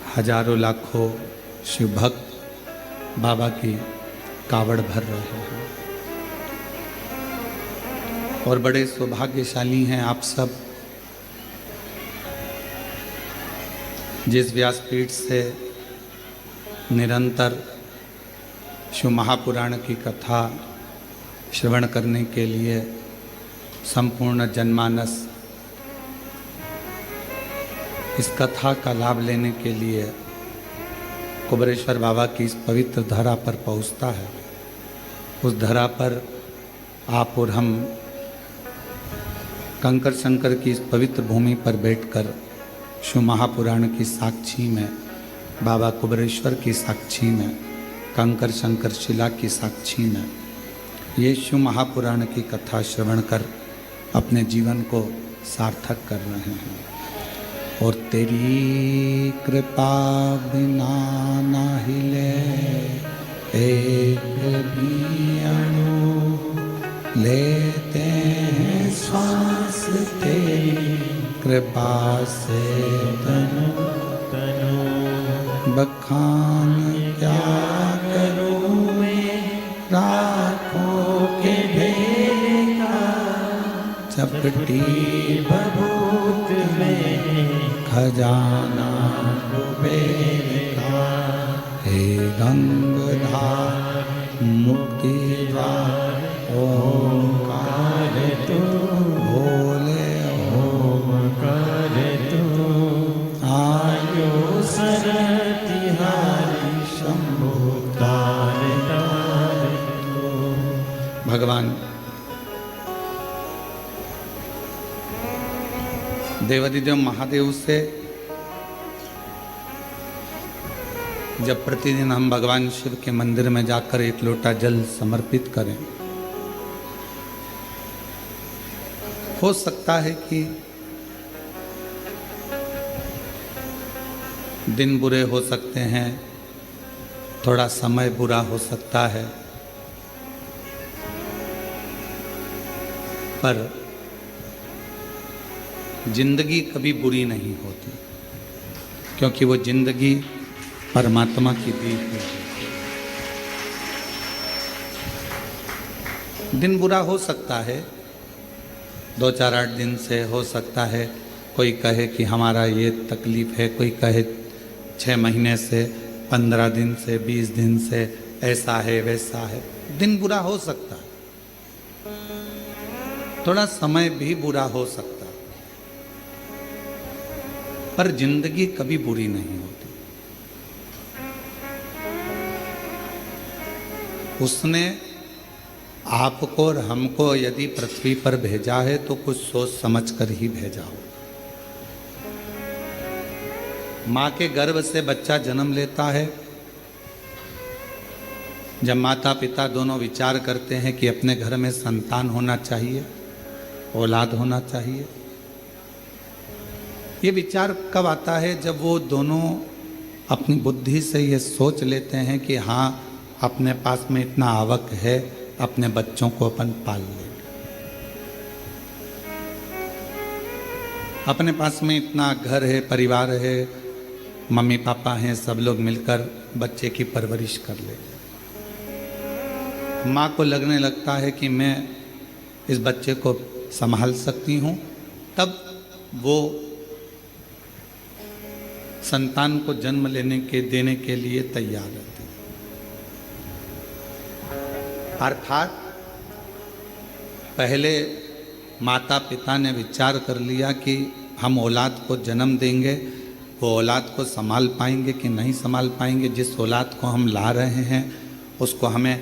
हजारों लाखों शिव भक्त बाबा की कावड़ भर रहे हैं। और बड़े सौभाग्यशाली हैं आप सब, जिस व्यासपीठ से निरंतर शिव महापुराण की कथा श्रवण करने के लिए संपूर्ण जनमानस इस कथा का लाभ लेने के लिए कुबेरेश्वर बाबा की इस पवित्र धरा पर पहुंचता है। उस धरा पर आप और हम कंकर शंकर की इस पवित्र भूमि पर बैठकर शिव महापुराण की साक्षी में, बाबा कुबेरेश्वर की साक्षी में, कंकर शंकर शिला की साक्षी में ये शिव महापुराण की कथा श्रवण कर अपने जीवन को सार्थक कर रहे हैं। और तेरी कृपा बिना ना हिले एक भी अणु, लेते हैं श्वास तेरी कृपा से तनु तनु। बखान क्या करूं मैं राखों के ढेर का, चपटी बबूत में खजाना कुबेर का। हे गंगाधर मुक्तिदार ओंकार तू, बोले ओंकार तू। आयो सरतिहारी शंभु तार तार तू। भगवान देवादिदेव महादेव से जब प्रतिदिन हम भगवान शिव के मंदिर में जाकर एक लोटा जल समर्पित करें, हो सकता है कि दिन बुरे हो सकते हैं, थोड़ा समय बुरा हो सकता है, पर जिंदगी कभी बुरी नहीं होती, क्योंकि वो जिंदगी परमात्मा की दी हुई है। दिन बुरा हो सकता है, 2-4-8 दिन से हो सकता है, कोई कहे कि हमारा ये तकलीफ है, कोई कहे 6 महीने से, 15 दिन से, 20 दिन से, ऐसा है वैसा है। दिन बुरा हो सकता है, थोड़ा समय भी बुरा हो सकता है, पर जिंदगी कभी बुरी नहीं होती। उसने आपको और हमको यदि पृथ्वी पर भेजा है तो कुछ सोच समझ कर ही भेजा हो। माँ के गर्भ से बच्चा जन्म लेता है, जब माता पिता दोनों विचार करते हैं कि अपने घर में संतान होना चाहिए, औलाद होना चाहिए, ये विचार कब आता है? जब वो दोनों अपनी बुद्धि से ये सोच लेते हैं कि हाँ अपने पास में इतना आवक है, अपने बच्चों को अपन पाल लेंगे, अपने पास में इतना घर है, परिवार है, मम्मी पापा हैं, सब लोग मिलकर बच्चे की परवरिश कर लेंगे। माँ को लगने लगता है कि मैं इस बच्चे को संभाल सकती हूँ, तब वो संतान को जन्म देने के लिए तैयार रहती है। अर्थात पहले माता पिता ने विचार कर लिया कि हम औलाद को जन्म देंगे, वो औलाद को संभाल पाएंगे कि नहीं संभाल पाएंगे। जिस औलाद को हम ला रहे हैं उसको हमें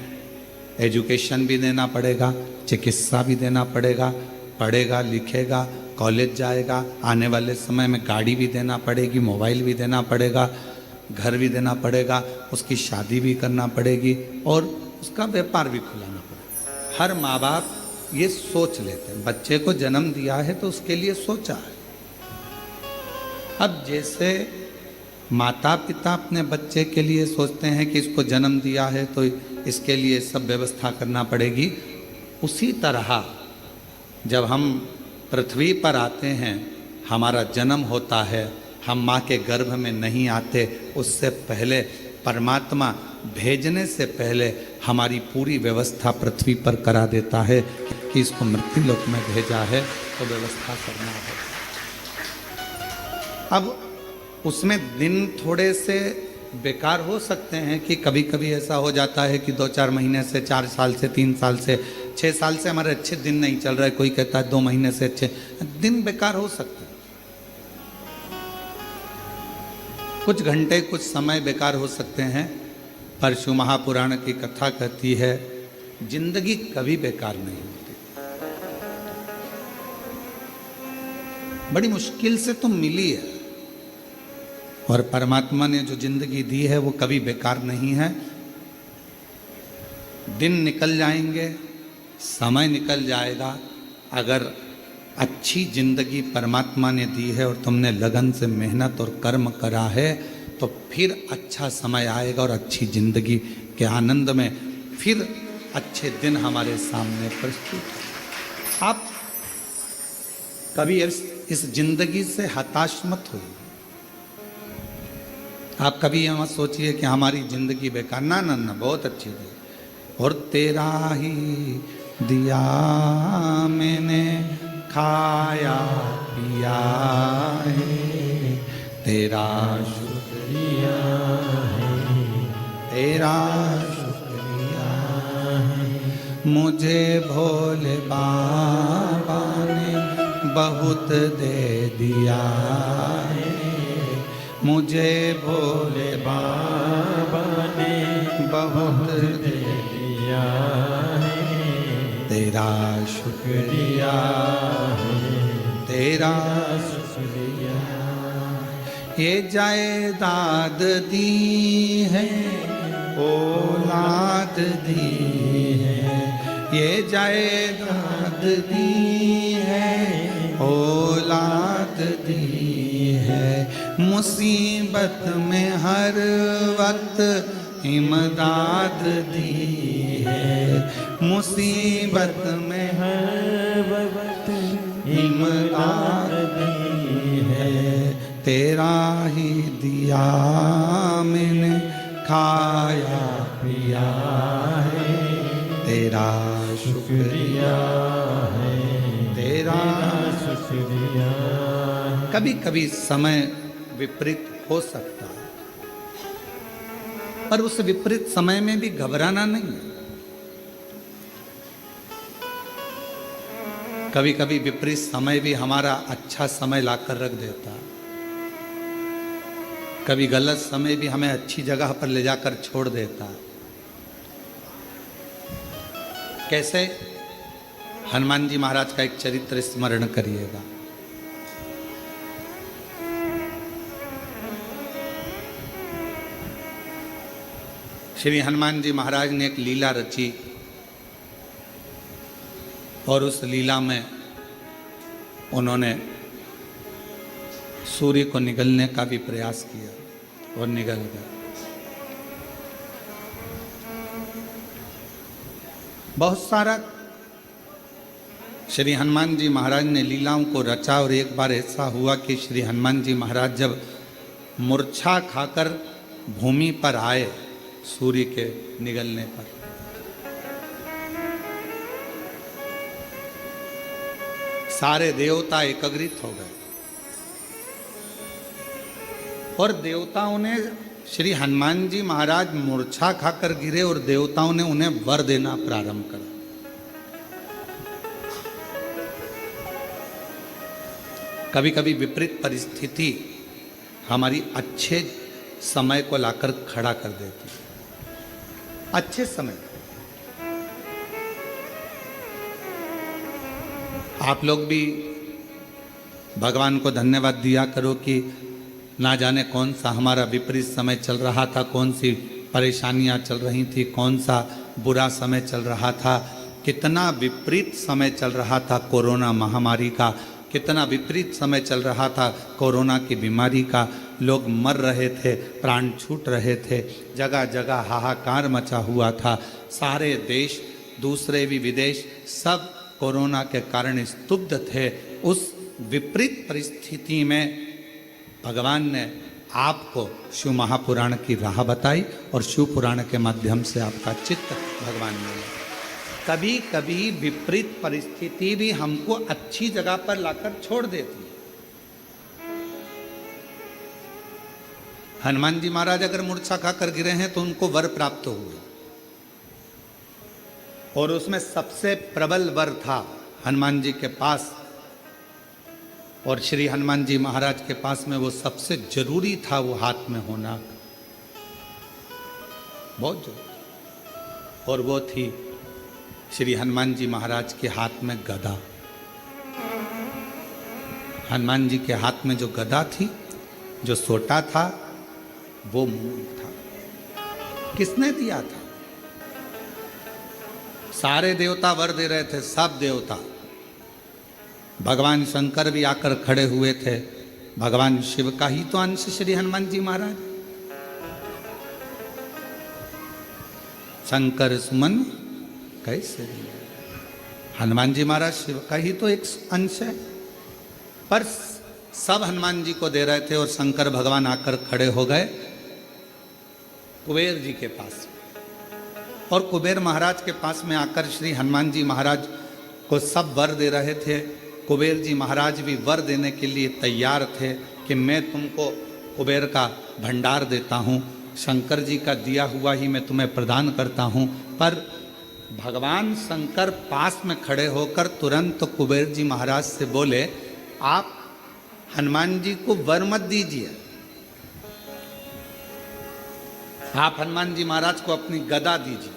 एजुकेशन भी देना पड़ेगा, चिकित्सा भी देना पड़ेगा, पढ़ेगा लिखेगा, कॉलेज जाएगा, आने वाले समय में गाड़ी भी देना पड़ेगी, मोबाइल भी देना पड़ेगा, घर भी देना पड़ेगा, उसकी शादी भी करना पड़ेगी और उसका व्यापार भी खुलाना पड़ेगा। हर माँ बाप ये सोच लेते हैं, बच्चे को जन्म दिया है तो उसके लिए सोचा है। अब जैसे माता पिता अपने बच्चे के लिए सोचते हैं कि इसको जन्म दिया है तो इसके लिए सब व्यवस्था करना पड़ेगी, उसी तरह जब हम पृथ्वी पर आते हैं, हमारा जन्म होता है, हम माँ के गर्भ में नहीं आते, उससे पहले परमात्मा भेजने से पहले हमारी पूरी व्यवस्था पृथ्वी पर करा देता है कि इसको मृत्यु लोक में भेजा है तो व्यवस्था करना है। अब उसमें दिन थोड़े से बेकार हो सकते हैं कि कभी कभी ऐसा हो जाता है कि 2-4 महीने से, 4 साल से, 3 साल से, 6 साल से हमारे अच्छे दिन नहीं चल रहा है, कोई कहता है 2 महीने से अच्छे दिन बेकार हो सकते हैं, कुछ घंटे कुछ समय बेकार हो सकते हैं। पर शिव महापुराण की कथा कहती है जिंदगी कभी बेकार नहीं होती, बड़ी मुश्किल से तो मिली है और परमात्मा ने जो जिंदगी दी है वो कभी बेकार नहीं है। दिन निकल जाएंगे, समय निकल जाएगा, अगर अच्छी जिंदगी परमात्मा ने दी है और तुमने लगन से मेहनत और कर्म करा है तो फिर अच्छा समय आएगा और अच्छी जिंदगी के आनंद में फिर अच्छे दिन हमारे सामने प्रस्तुत हैं। आप कभी इस जिंदगी से हताश मत होइए, आप कभी ये मत सोचिए कि हमारी जिंदगी बेकार, ना ना ना, बहुत अच्छी थी। और तेरा ही दिया मैंने खाया पिया है, तेरा शुक्रिया है, तेरा शुक्रिया है। मुझे भोले बाबा ने बहुत दे दिया है, मुझे भोले बाबा ने बहुत दे दिया है, तेरा शुक्रिया है, तेरा शुक्रिया। ये जायदाद दी है, औलाद दी है, ये जायदाद दी है, औलाद दी है। मुसीबत में हर वक्त इमदाद दी है, मुसीबत में हर वक्त इमदाद दी है। तेरा ही दिया मैंने खाया पिया है, तेरा शुक्रिया है, तेरा शुक्रिया। कभी कभी समय विपरीत हो सकता है, पर उस विपरीत समय में भी घबराना नहीं है। कभी कभी विपरीत समय भी हमारा अच्छा समय लाकर रख देता है, कभी गलत समय भी हमें अच्छी जगह पर ले जाकर छोड़ देता है। कैसे? हनुमान जी महाराज का एक चरित्र स्मरण करिएगा। श्री हनुमान जी महाराज ने एक लीला रची और उस लीला में उन्होंने सूर्य को निगलने का भी प्रयास किया और निगल गया। बहुत सारा श्री हनुमान जी महाराज ने लीलाओं को रचा, और एक बार ऐसा हुआ कि श्री हनुमान जी महाराज जब मूर्छा खाकर भूमि पर आए सूर्य के निगलने पर, सारे देवता एकत्रित हो गए और देवताओं ने श्री हनुमान जी महाराज मूर्छा खाकर गिरे और देवताओं ने उन्हें वर देना प्रारंभ करा। कभी कभी विपरीत परिस्थिति हमारी अच्छे समय को लाकर खड़ा कर देती है। अच्छे समय आप लोग भी भगवान को धन्यवाद दिया करो कि ना जाने कौन सा हमारा विपरीत समय चल रहा था, कौन सी परेशानियां चल रही थी, कौन सा बुरा समय चल रहा था, कितना विपरीत समय चल रहा था कोरोना महामारी का, कितना विपरीत समय चल रहा था कोरोना की बीमारी का। लोग मर रहे थे, प्राण छूट रहे थे, जगह जगह हाहाकार मचा हुआ था। सारे देश, दूसरे भी विदेश, सब कोरोना के कारण स्तब्ध थे। उस विपरीत परिस्थिति में भगवान ने आपको शिव महापुराण की राह बताई और शिव पुराण के माध्यम से आपका चित्त भगवान ने लिया। कभी कभी विपरीत परिस्थिति भी हमको अच्छी जगह पर लाकर छोड़ देती है। हनुमान जी महाराज अगर मूर्छा खाकर गिरे हैं तो उनको वर प्राप्त हुए, और उसमें सबसे प्रबल वर था हनुमान जी के पास, और श्री हनुमान जी महाराज के पास में वो सबसे जरूरी था, वो हाथ में होना बहुत जरूरी। और वो थी श्री हनुमान जी महाराज के हाथ में गदा। हनुमान जी के हाथ में जो गदा थी, जो सोटा था, वो मूल था। किसने दिया था? सारे देवता वर दे रहे थे, सब देवता। भगवान शंकर भी आकर खड़े हुए थे। भगवान शिव का ही तो अंश श्री हनुमान जी महाराज। शंकर सुमन कैसे? हनुमान जी महाराज शिव का ही तो एक अंश है, पर सब हनुमान जी को दे रहे थे। और शंकर भगवान आकर खड़े हो गए कुबेर जी के पास, और कुबेर महाराज के पास में आकर श्री हनुमान जी महाराज को सब वर दे रहे थे। कुबेर जी महाराज भी वर देने के लिए तैयार थे कि मैं तुमको कुबेर का भंडार देता हूँ, शंकर जी का दिया हुआ ही मैं तुम्हें प्रदान करता हूँ। पर भगवान शंकर पास में खड़े होकर तुरंत कुबेर जी महाराज से बोले, आप हनुमान जी को वर मत दीजिए, आप हनुमान जी महाराज को अपनी गदा दीजिए,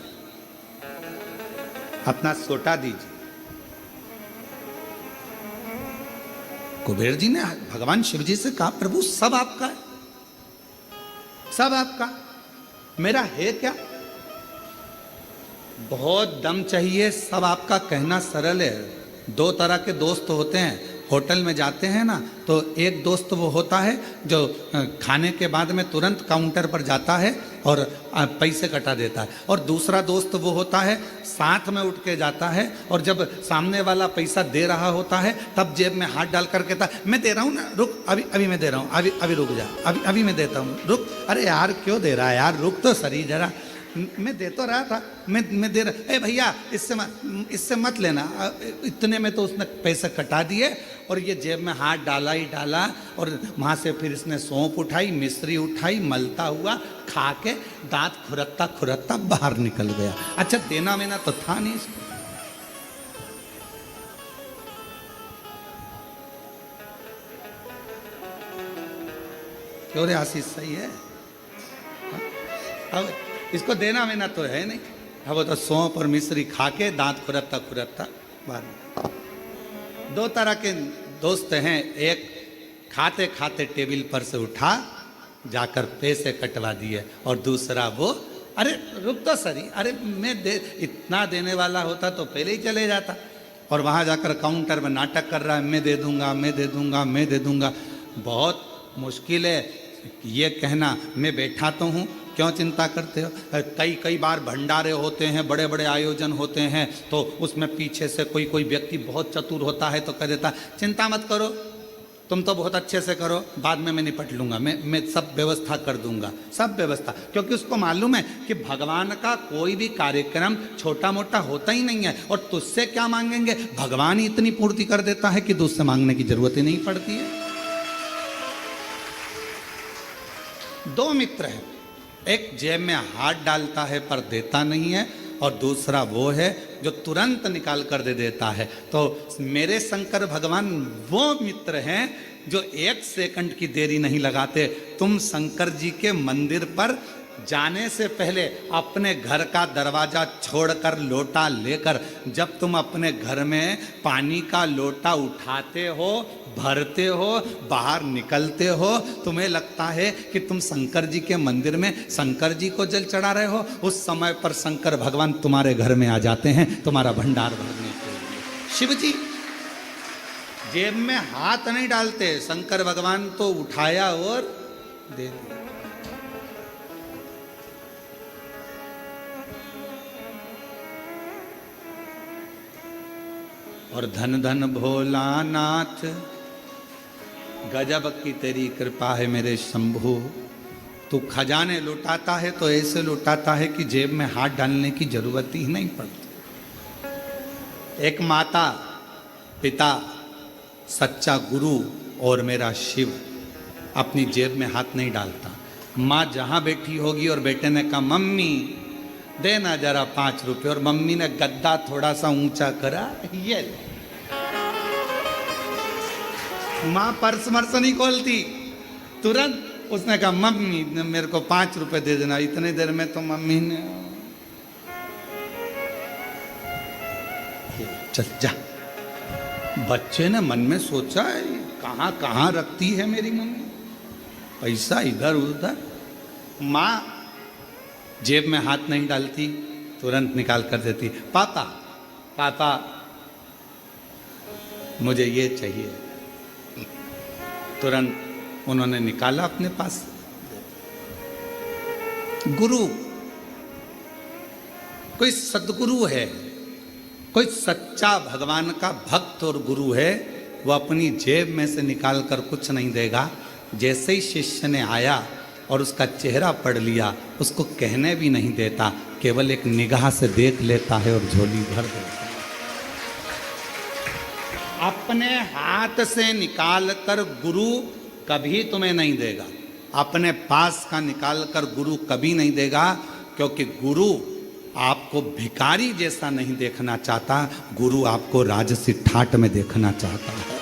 अपना सोटा दीजिए। कुबेर जी ने भगवान शिव जी से कहा, प्रभु सब आपका है, सब आपका, मेरा है क्या? बहुत दम चाहिए, सब आपका कहना सरल है। दो तरह के दोस्त होते हैं। होटल में जाते हैं ना, तो एक दोस्त वो होता है जो खाने के बाद में तुरंत काउंटर पर जाता है और पैसे कटा देता है, और दूसरा दोस्त वो होता है साथ में उठ के जाता है, और जब सामने वाला पैसा दे रहा होता है तब जेब में हाथ डाल कर कहता है, मैं दे रहा हूँ ना, रुक, अभी मैं दे रहा हूँ, अभी रुक जा, अभी मैं देता हूँ, रुक। अरे यार क्यों दे रहा है यार, रुक तो सही जरा, मैं दे तो रहा था, मैं दे रहा। ए भैया इससे मत लेना, इतने में तो उसने पैसे कटा दिए, और ये जेब में हाथ डाला ही डाला, और वहाँ से फिर इसने सौंफ उठाई, मिश्री उठाई, मलता हुआ खा के दांत खुरकता खुरकता बाहर निकल गया। अच्छा देना मेना तो था नहीं इसको। क्यों रे आशीष, सही है? अब इसको देना मेना तो है नहीं, अब वो तो सौंफ और मिश्री खा के दांत खुरकता खुरकता बाहर। दो तरह के दोस्त हैं, एक खाते खाते टेबल पर से उठा जाकर पैसे कटवा दिए, और दूसरा वो, अरे रुक तो सही, अरे इतना देने वाला होता तो पहले ही चले जाता, और वहाँ जाकर काउंटर में नाटक कर रहा है, मैं दे दूंगा, मैं दे दूंगा, मैं दे दूंगा। बहुत मुश्किल है ये कहना मैं बैठा तो हूँ, क्यों चिंता करते हो। कई बार भंडारे होते हैं, बड़े बड़े आयोजन होते हैं, तो उसमें पीछे से कोई व्यक्ति बहुत चतुर होता है तो कह देता चिंता मत करो, तुम तो बहुत अच्छे से करो, बाद में मैं निपट लूँगा, मैं सब व्यवस्था कर दूंगा, सब व्यवस्था। क्योंकि उसको मालूम है कि भगवान का कोई भी कार्यक्रम छोटा मोटा होता ही नहीं है, और तुझसे क्या मांगेंगे, भगवान ही इतनी पूर्ति कर देता है कि तुझसे मांगने की जरूरत ही नहीं पड़ती है। दो मित्र हैं, एक जेब में हाथ डालता है पर देता नहीं है, और दूसरा वो है जो तुरंत निकाल कर दे देता है। तो मेरे शंकर भगवान वो मित्र हैं जो 1 सेकंड की देरी नहीं लगाते। तुम शंकर जी के मंदिर पर जाने से पहले अपने घर का दरवाजा छोड़कर लोटा लेकर, जब तुम अपने घर में पानी का लोटा उठाते हो, भरते हो, बाहर निकलते हो, तुम्हें लगता है कि तुम शंकर जी के मंदिर में शंकर जी को जल चढ़ा रहे हो, उस समय पर शंकर भगवान तुम्हारे घर में आ जाते हैं तुम्हारा भंडार भरने के लिए। शिव जी जेब में हाथ नहीं डालते, शंकर भगवान तो उठाया और दे दिया। और धन धन भोलानाथ, गजब की तेरी कृपा है मेरे शंभू। तू खजाने लुटाता है तो ऐसे लुटाता है कि जेब में हाथ डालने की जरूरत ही नहीं पड़ती। एक माता, पिता, सच्चा गुरु और मेरा शिव अपनी जेब में हाथ नहीं डालता। माँ जहाँ बैठी होगी और बेटे ने कहा मम्मी देना जरा 5 रुपये, और मम्मी ने गद्दा थोड़ा सा ऊंचा करा, ये माँ पर्स मर्स नहीं खोलती, तुरंत उसने कहा मम्मी मेरे को 5 रुपये दे देना। इतने देर में तो मम्मी ने चल जा। बच्चे ने मन में सोचा कहाँ कहाँ रखती है मेरी मम्मी पैसा, इधर उधर। माँ जेब में हाथ नहीं डालती, तुरंत निकाल कर देती। पापा पापा मुझे ये चाहिए, तुरंत उन्होंने निकाला अपने पास। गुरु, कोई सद्गुरु है, कोई सच्चा भगवान का भक्त और गुरु है, वो अपनी जेब में से निकाल कर कुछ नहीं देगा। जैसे ही शिष्य ने आया और उसका चेहरा पढ़ लिया, उसको कहने भी नहीं देता, केवल एक निगाह से देख लेता है और झोली भर देता है। अपने हाथ से निकाल कर गुरु कभी तुम्हें नहीं देगा, अपने पास का निकाल कर गुरु कभी नहीं देगा, क्योंकि गुरु आपको भिखारी जैसा नहीं देखना चाहता, गुरु आपको राजसी ठाट में देखना चाहता है।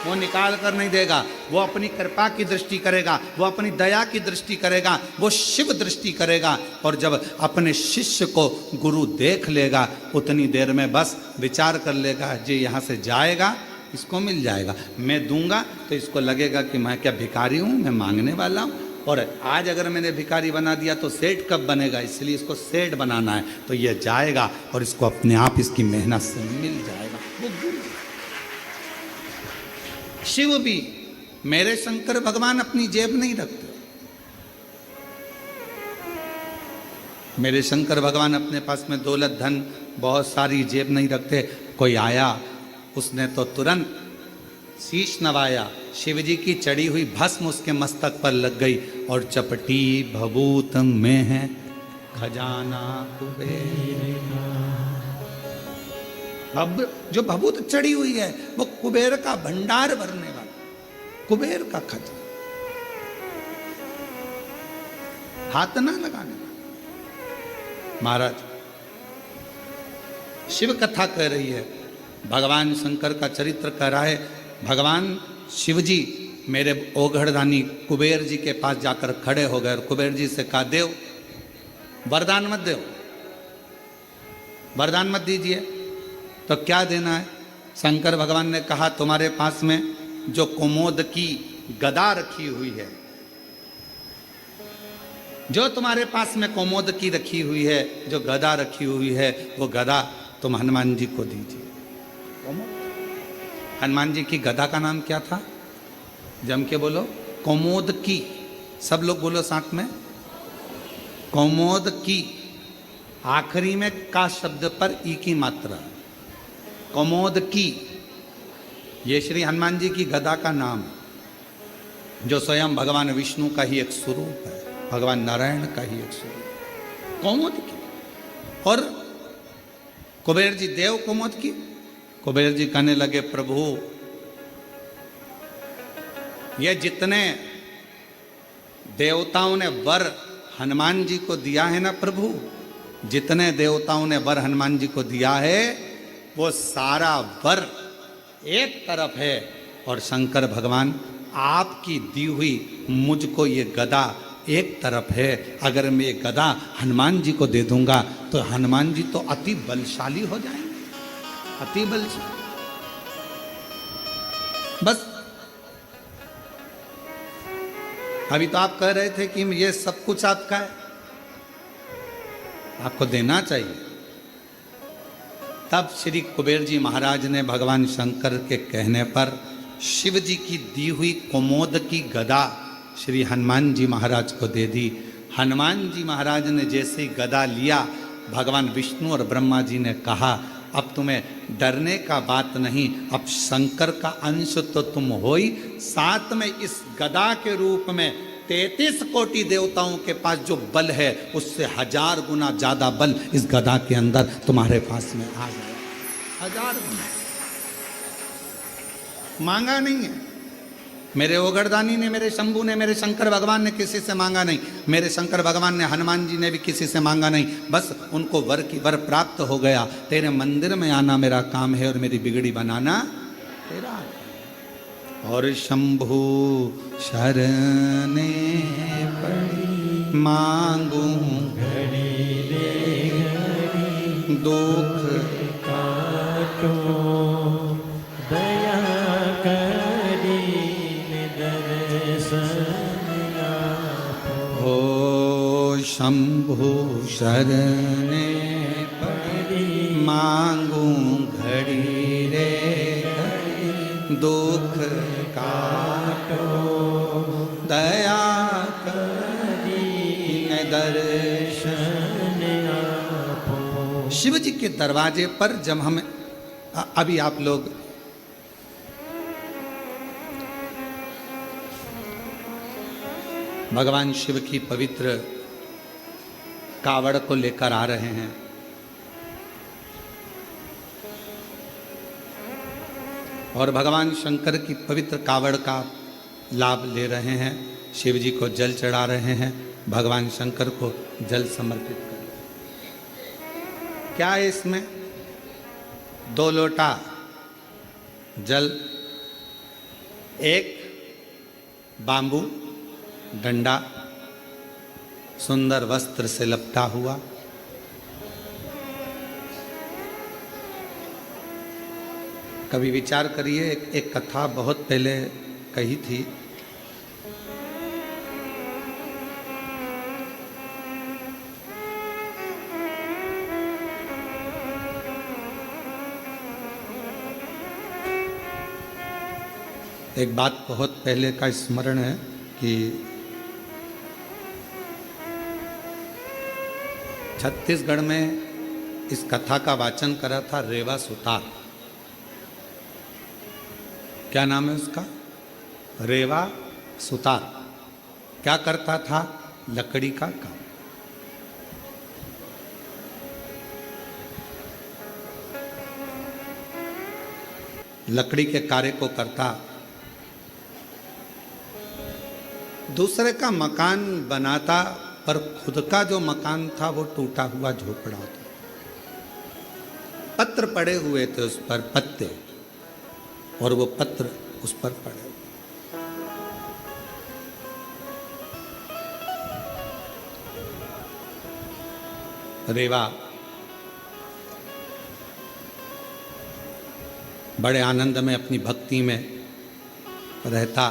वो निकाल कर नहीं देगा, वो अपनी कृपा की दृष्टि करेगा, वो अपनी दया की दृष्टि करेगा, वो शिव दृष्टि करेगा। और जब अपने शिष्य को गुरु देख लेगा, उतनी देर में बस विचार कर लेगा जी यहाँ से जाएगा, इसको मिल जाएगा, मैं दूंगा तो इसको लगेगा कि मैं क्या भिखारी हूँ, मैं मांगने वाला हूँ। और आज अगर मैंने भिखारी बना दिया तो सेठ कब बनेगा, इसलिए इसको सेठ बनाना है, तो ये जाएगा और इसको अपने आप इसकी मेहनत से मिल जाएगा। वो गुरु। शिव भी, मेरे शंकर भगवान अपनी जेब नहीं रखते। मेरे शंकर भगवान अपने पास में दौलत धन बहुत सारी जेब नहीं रखते। कोई आया, उसने तो तुरंत शीश नवाया, शिव जी की चढ़ी हुई भस्म उसके मस्तक पर लग गई, और चपटी भभूत में है खजाना कुबेर का। अब जो भभूत चढ़ी हुई है वो कुबेर का भंडार भरने वाला, कुबेर का खजाना, हाथ ना लगाने वाला। महाराज शिव कथा कह रही है, भगवान शंकर का चरित्र कह रहा है। भगवान शिव जी मेरे ओघड़दानी कुबेर जी के पास जाकर खड़े हो गए और कुबेर जी से कहा देव वरदान मत दो, वरदान मत दीजिए। तो क्या देना है? शंकर भगवान ने कहा तुम्हारे पास में जो कुमोद की गदा रखी हुई है, जो तुम्हारे पास में कुमोद की रखी हुई है, जो गदा रखी हुई है, वो गदा तुम हनुमान जी को दीजिए। हनुमान जी की गदा का नाम क्या था? जम के बोलो। कुमोद की, सब लोग बोलो साथ में, कौमोद की। आखिरी में का शब्द पर ई की मात्रा, कौमोद की। ये श्री हनुमान जी की गदा का नाम है, जो स्वयं भगवान विष्णु का ही एक स्वरूप है, भगवान नारायण का ही एक स्वरूप, कौमोद की। और कुबेर जी देव कौमोद की। कुबेर जी कहने लगे, प्रभु ये जितने देवताओं ने वर हनुमान जी को दिया है ना प्रभु, जितने देवताओं ने वर हनुमान जी को दिया है, वो सारा वर एक तरफ है, और शंकर भगवान आपकी दी हुई मुझको ये गदा एक तरफ है। अगर मैं ये गदा हनुमान जी को दे दूंगा तो हनुमान जी तो अति बलशाली हो जाएंगे, अति बलशाली। बस अभी तो आप कह रहे थे कि ये सब कुछ आपका है, आपको देना चाहिए। तब श्री कुबेर जी महाराज ने भगवान शंकर के कहने पर शिव जी की दी हुई कुमोद की गदा श्री हनुमान जी महाराज को दे दी। हनुमान जी महाराज ने जैसे ही गदा लिया, भगवान विष्णु और ब्रह्मा जी ने कहा, अब तुम्हें डरने का बात नहीं, अब शंकर का अंश तो तुम हो ही, साथ में इस गदा के रूप में 33 कोटि देवताओं के पास जो बल है, उससे 1000 गुना ज्यादा बल इस गदा के अंदर तुम्हारे पास में आ गया। 1000 गुना मांगा नहीं है। मेरे ओगरदानी ने, मेरे शंभू ने, मेरे शंकर भगवान ने किसी से मांगा नहीं। मेरे शंकर भगवान ने, हनुमान जी ने भी किसी से मांगा नहीं। बस उनको वर की वर प्राप्त हो गया। तेरे मंदिर में आना मेरा काम है और मेरी बिगड़ी बनाना तेरा। और शंभू शरणे पड़ी मांगू घड़ी दे घड़ी दुख काटो, दया करी दर्शन आपो। हो शंभु शरणे पड़ी मांगू घड़ी रे घड़ी दुख काटो, दया करी दर्शन आपो। शिव जी के दरवाजे पर जब हम अभी आप लोग भगवान शिव की पवित्र कावड़ को लेकर आ रहे हैं, और भगवान शंकर की पवित्र कावड़ का लाभ ले रहे हैं। शिव जी को जल चढ़ा रहे हैं, भगवान शंकर को जल समर्पित कर। क्या है इसमें? 2 लोटा जल, एक बांबू डंडा सुंदर वस्त्र से लपटा हुआ, कभी विचार करिए। एक कथा बहुत पहले कही थी। एक बात बहुत पहले का स्मरण है कि छत्तीसगढ़ में इस कथा का वाचन करा था रेवा सुतार। क्या नाम है उसका? रेवा सुतार। क्या करता था? लकड़ी का काम। लकड़ी के कार्य को करता, दूसरे का मकान बनाता, पर खुद का जो मकान था वो टूटा हुआ झोपड़ा था। पत्र पड़े हुए थे उस पर, पत्ते, और वो पत्र उस पर पड़े। रेवा बड़े आनंद में अपनी भक्ति में रहता,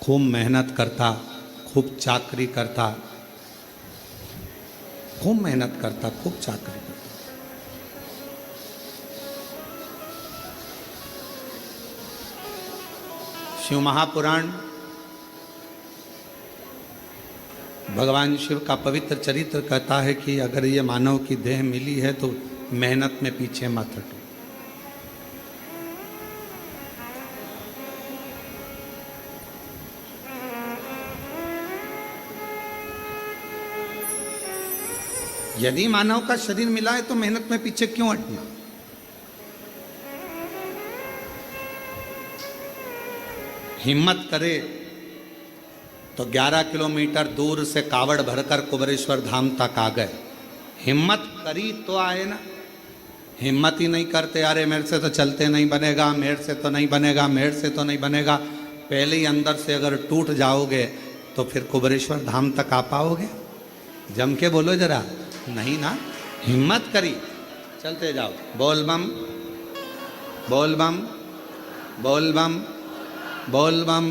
खूब मेहनत करता, खूब चाकरी करता, खूब मेहनत करता, खूब चाकरी करता। शिव महापुराण भगवान शिव का पवित्र चरित्र कहता है कि अगर ये मानव की देह मिली है तो मेहनत में पीछे मत हटो। यदि मानव का शरीर मिला है तो मेहनत में पीछे क्यों हटना। हिम्मत करे तो 11 किलोमीटर दूर से कावड़ भरकर कुबेरेश्वर धाम तक आ गए। हिम्मत करी तो आए ना। हिम्मत ही नहीं करते, अरे मेरे से तो चलते नहीं बनेगा, मेरे से तो नहीं बनेगा, मेरे से तो नहीं बनेगा। पहले ही अंदर से अगर टूट जाओगे तो फिर कुबेरेश्वर धाम तक आ पाओगे? जम के बोलो जरा, नहीं ना। हिम्मत करी, चलते जाओ। बोल बम, बोल बम, बोल बम, बोल बम,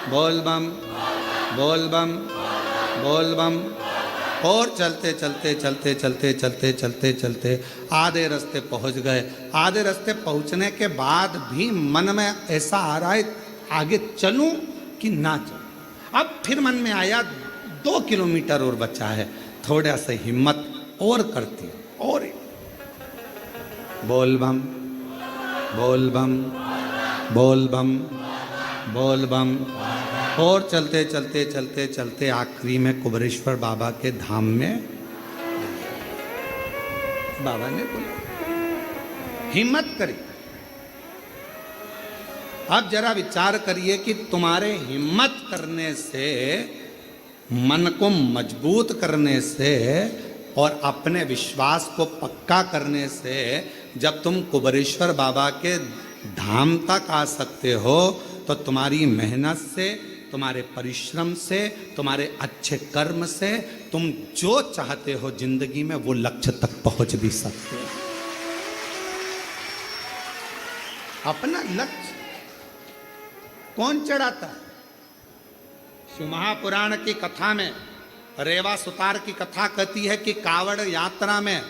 बोल बम, बोल बम, बोल बम। और चलते चलते चलते चलते चलते चलते चलते आधे रास्ते पहुंच गए। आधे रास्ते पहुंचने के बाद भी मन में ऐसा आ रहा है आगे चलूं कि ना चलूं। अब फिर मन में आया 2 किलोमीटर और बचा है, थोड़ा सा हिम्मत और करती है। और बोल बम, बोल बम, बोल बम, बोल बम। और चलते चलते चलते चलते आखिरी में कुबेरेश्वर बाबा के धाम में बाबा ने बोला हिम्मत करी। अब जरा विचार करिए कि तुम्हारे हिम्मत करने से, मन को मजबूत करने से और अपने विश्वास को पक्का करने से जब तुम कुबेरेश्वर बाबा के धाम तक आ सकते हो तो तुम्हारी मेहनत से, तुम्हारे परिश्रम से, तुम्हारे अच्छे कर्म से तुम जो चाहते हो जिंदगी में वो लक्ष्य तक पहुंच भी सकते हो। अपना लक्ष्य कौन चढ़ाता है? शिव महापुराण की कथा में रेवा सुतार की कथा कहती है कि कावड़ यात्रा में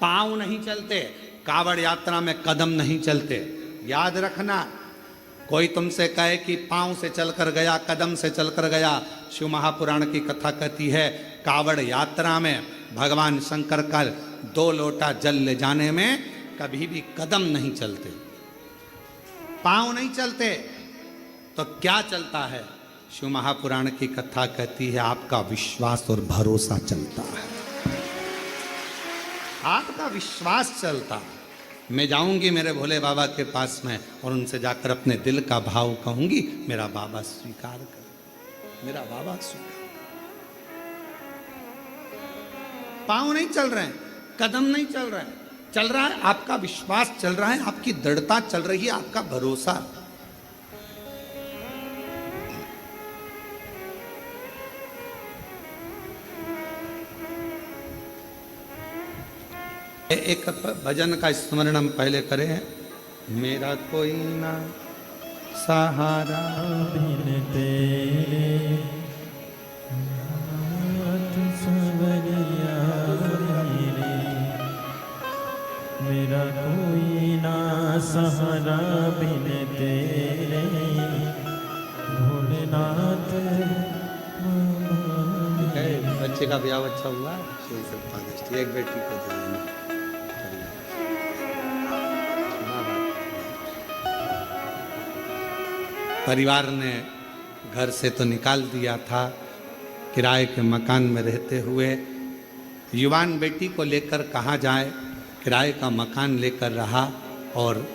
पांव नहीं चलते, कावड़ यात्रा में कदम नहीं चलते। याद रखना, कोई तुमसे कहे कि पांव से चलकर गया, कदम से चलकर गया, शिव महापुराण की कथा कहती है कावड़ यात्रा में भगवान शंकर का 2 लोटा जल ले जाने में कभी भी कदम नहीं चलते, पांव नहीं चलते। तो क्या चलता है? शिव महापुराण की कथा कहती है आपका विश्वास और भरोसा चलता है, आपका विश्वास चलता है। मैं जाऊंगी मेरे भोले बाबा के पास में और उनसे जाकर अपने दिल का भाव कहूंगी, मेरा बाबा स्वीकार कर, मेरा बाबा स्वीकार। पांव नहीं चल रहे हैं, कदम नहीं चल रहे हैं, चल रहा है आपका विश्वास, चल रहा है आपकी दृढ़ता, चल रही है आपका भरोसा। एक भजन का स्मरण हम पहले करें। मेरा कोई ना सहारा बिन तेरे, नाथ सवरिया मेरे। मेरा कोई ना सहारा बिन तेरे, भोलेनाथ। बच्चे का ब्याह अच्छा हुआ, एक बेटी को दे देना। परिवार ने घर से तो निकाल दिया था, किराए के मकान में रहते हुए युवान बेटी को लेकर कहाँ जाए, किराए का मकान लेकर रहा। और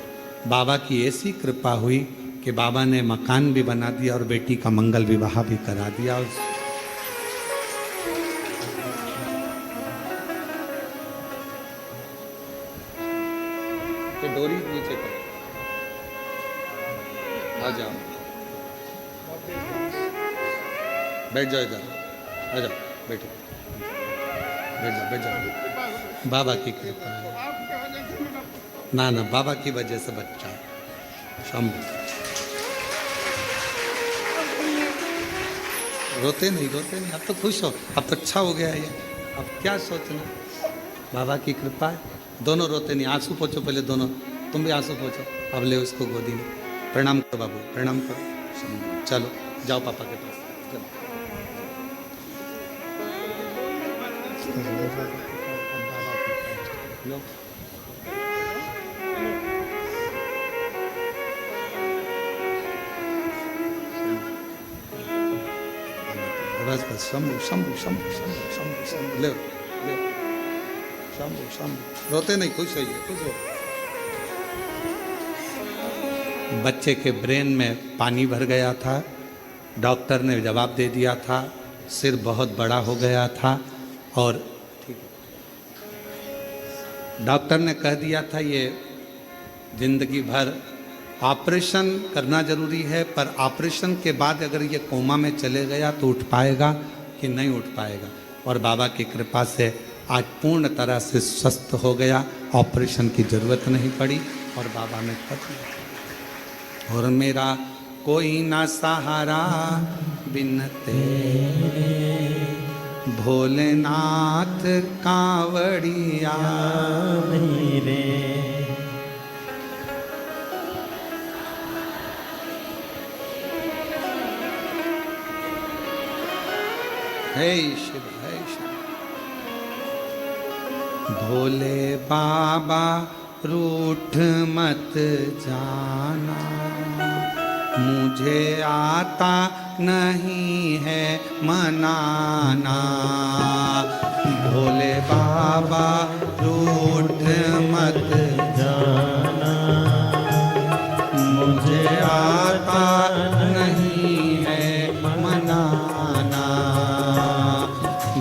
बाबा की ऐसी कृपा हुई कि बाबा ने मकान भी बना दिया और बेटी का मंगल विवाह भी करा दिया। डोरी नीचे कर, आ जाओ, बैठ जाओ, इधर आ जाओ, बैठो, बैठ जाओ, बैठ जाओ। बाबा की कृपा है, ना ना बाबा की वजह से बच्चा शंभू। रोते नहीं, रोते नहीं, अब तो खुश हो, अब तो अच्छा हो गया ये, अब क्या सोचना, बाबा की कृपा है। दोनों रोते नहीं, आंसू पोछो पहले दोनों, तुम भी आंसू पोछो। अब ले उसको गोदी में, प्रणाम करो बाबू, प्रणाम करो। चलो जाओ पापा के पास, चलो। बस बस शंभु शंभु शंभु शंभु शंभु शंभु ले ले शंभु शंभु रोते नहीं, खुश होइए, खुश हो। बच्चे के ब्रेन में पानी भर गया था, डॉक्टर ने जवाब दे दिया था, सिर बहुत बड़ा हो गया था और डॉक्टर ने कह दिया था ये जिंदगी भर ऑपरेशन करना जरूरी है, पर ऑपरेशन के बाद अगर ये कोमा में चले गया तो उठ पाएगा कि नहीं उठ पाएगा। और बाबा की कृपा से आज पूर्ण तरह से स्वस्थ हो गया, ऑपरेशन की जरूरत नहीं पड़ी और बाबा ने कर दिया। और मेरा कोई ना सहारा बिन तेरे, भोलेनाथ कांवड़िया मेरे। हे शिव, हे शिव। भोले बाबा रूठ मत जाना, मुझे आता नहीं है मनाना। भोले बाबा रूठ मत जाना, मुझे आता नहीं है मनाना।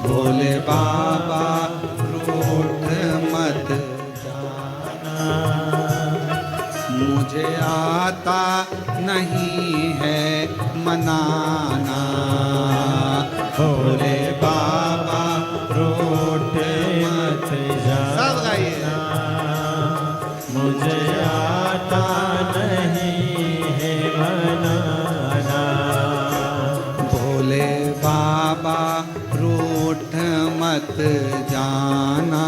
भोले बाबा रूठ मत जाना, मुझे आता नहीं है मनाना। भोले बाबा रूठ मत सब गाइए। जाना, मुझे आता नहीं है मनाना। भोले बाबा रूठ मत जाना,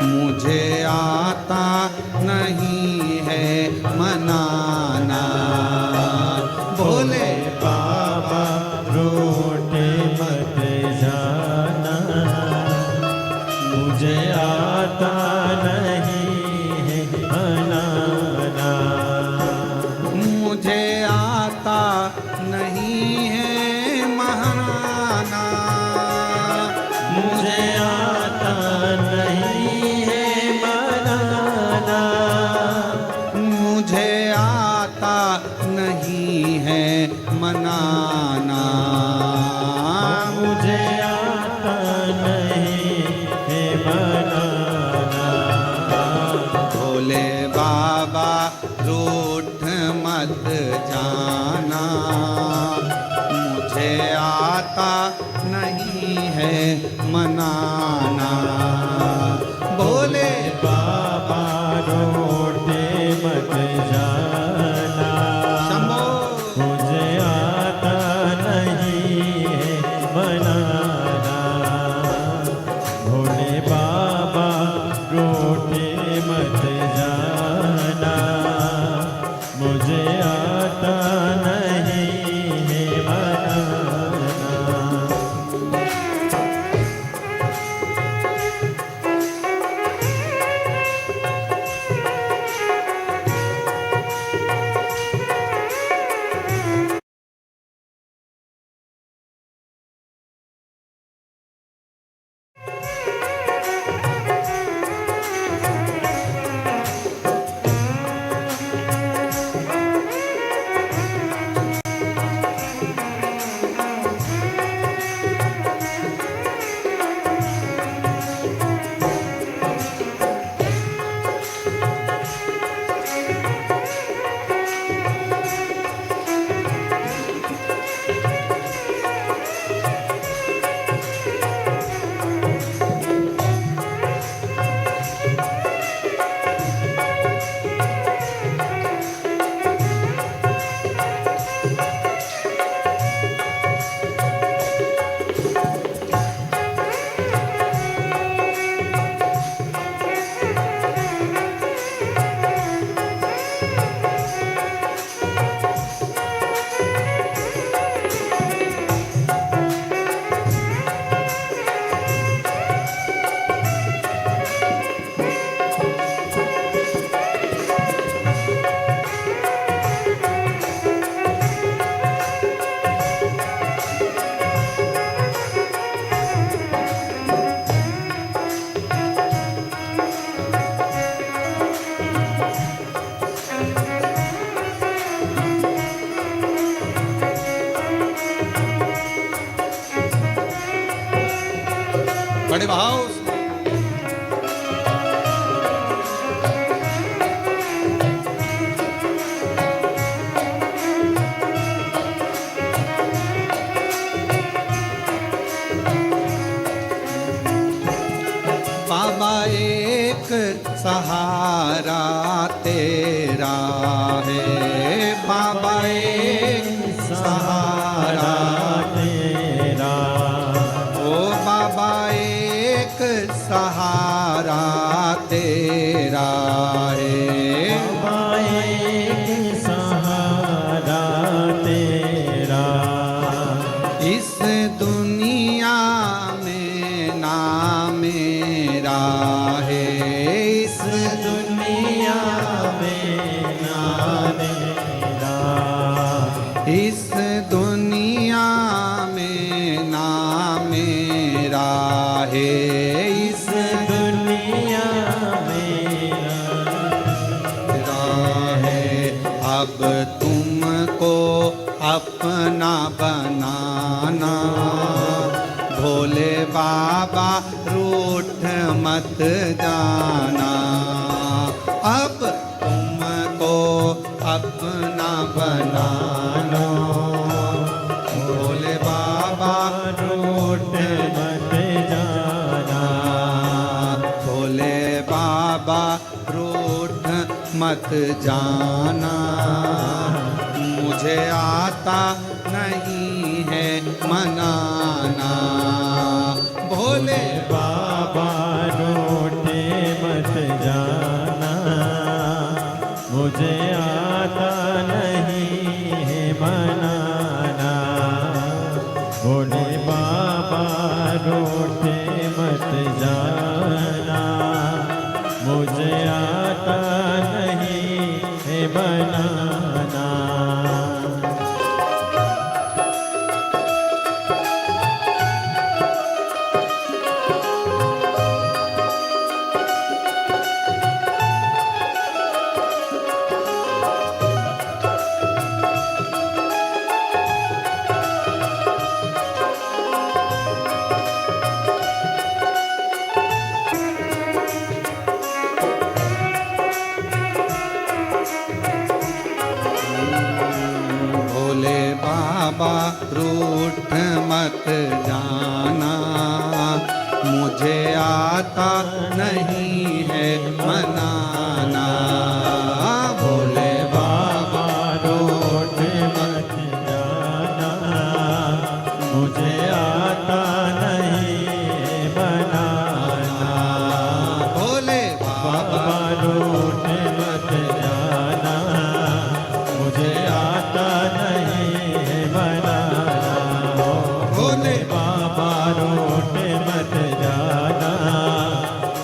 मुझे आता नहीं है मनाना। भोले बाबा रूठ मत जाना, मुझे आता नहीं है मनाना। मुझे आता नहीं है महाना, मुझे आता नहीं है मनाना। मुझे आता नहीं है मनाना। मुझे आता नहीं है मनाना। भोले बाबा रूठ मत जाना, मुझे आता नहीं है मनाना। भोले बाबा रूठ मत जाना, शंभो मुझे आता नहीं है मनाना। भोले बाबा रूठ मत जाना, मुझे आता नहीं है मनाना। बड़े भाव से। बाबा एक सहारा तेरा है, बाबा एक सहारा तेरा, ओ बाबा एक सहारा तेरा है, बाबा एक सहारा तेरा, इस दुनिया में ना मेरा है, इस दुनिया में ना मेरा, इस दुनिया में ना मेरा है, इस दुनिया में तेरा है। अब तुमको अपना बनाना, भोले बाबा रूठ मत जाना। अब तुमको अपना बनाना, भोले बाबा रूठ मत जाना, भोले बाबा रूठ मत जाना। मुझे आता नहीं है मनाना, भोले बाबा रोटे मत जाना, मुझे आता नहीं है मनाना, भोले बाबा रोटे मत जाना, मुझे आता नहीं है बनाना। भोले बाबा रूठ मत जाना, मुझे आता नहीं है मनाना। भोले बाबा रोट मत जाना, मुझे आता नहीं बनाना, भोले बाबा बाबा रोट मत जाना, मुझे आता नहीं बनाना, भोले बाबा रोट मत जाना,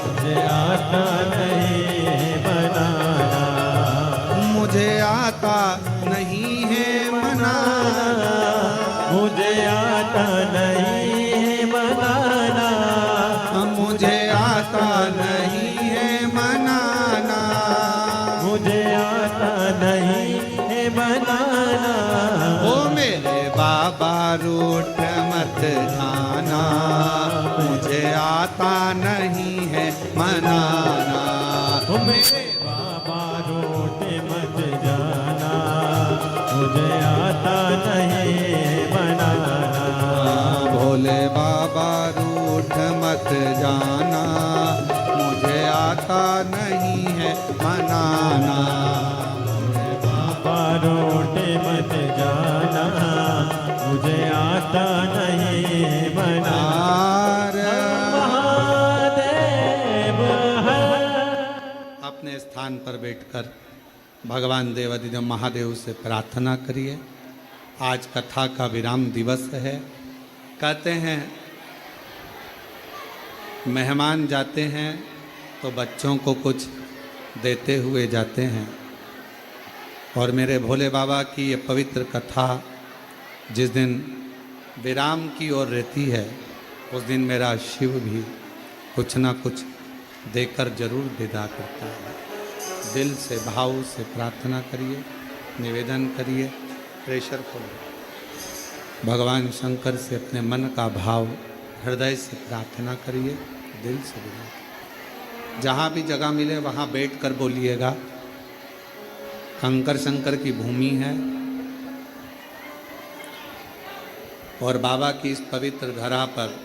मुझे आता नहीं बनाना, मुझे आता नहीं है मनाना, मुझे आता नहीं है बनाना, मुझे आता नहीं है मनाना। मुझे आता नहीं है बनाना, ओ मेरे बाबा रूठ मत जाना, मुझे आता नहीं है मनाना। ओ मेरे बाबा रोटे मत जाना, मुझे आता नहीं है बनाना, भोले बाबा रूठ मत जाना, मुझे आता नहीं है मनाना। बाबा रोटे मत जाना, मुझे आता नहीं है बनाना। महादेव हर। अपने स्थान पर बैठकर भगवान देवाधिदेव महादेव से प्रार्थना करिए। आज कथा का विराम दिवस है। कहते हैं मेहमान जाते हैं तो बच्चों को कुछ देते हुए जाते हैं, और मेरे भोले बाबा की ये पवित्र कथा जिस दिन विराम की ओर रहती है, उस दिन मेरा शिव भी कुछ ना कुछ देकर जरूर विदा करता है। दिल से भाव से प्रार्थना करिए, निवेदन करिए, प्रेशर को भगवान शंकर से अपने मन का भाव हृदय से प्रार्थना करिए, दिल से विनय करिए। जहाँ भी जगह मिले वहाँ बैठ कर बोलिएगा। कंकर शंकर की भूमि है और बाबा की इस पवित्र धरा पर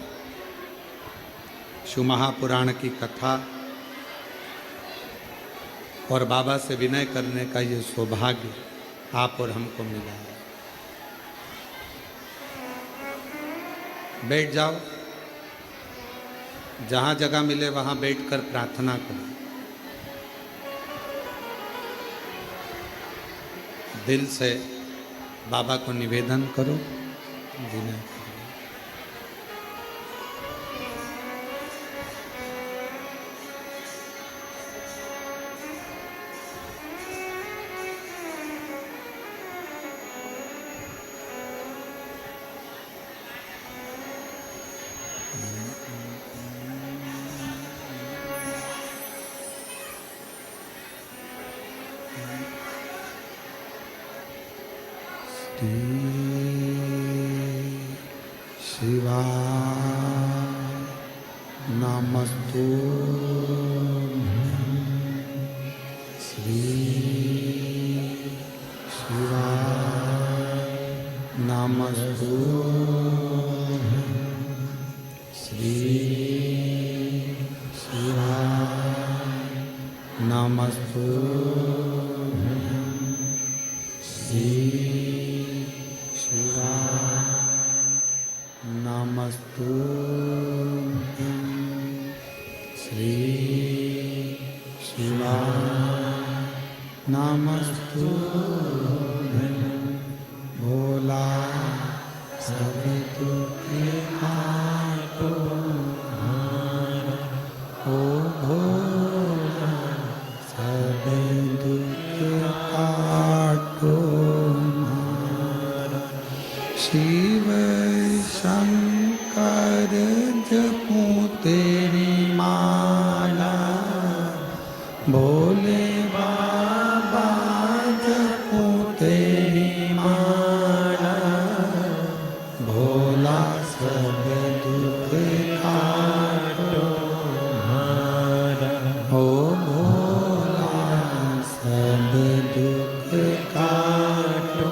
शिव महापुराण की कथा और बाबा से विनय करने का ये सौभाग्य आप और हमको मिला है। बैठ जाओ, जहाँ जगह मिले वहाँ बैठकर प्रार्थना करो। दिल से बाबा को निवेदन करो, विनय करो। शिवा नमस्तु श्री शिवा नमस्तु श्री शिवा नमस्तु श्री शिवा नमस्तु श्री शिवा नमस्तु भोला सब दुख काटो ओ भोला सब दुख काटो शिव शंकर जपूं तेरी माला भोले बाबा जपूं तेरी माला भोला सब दुख काटो ओ भोला सब दुख काटो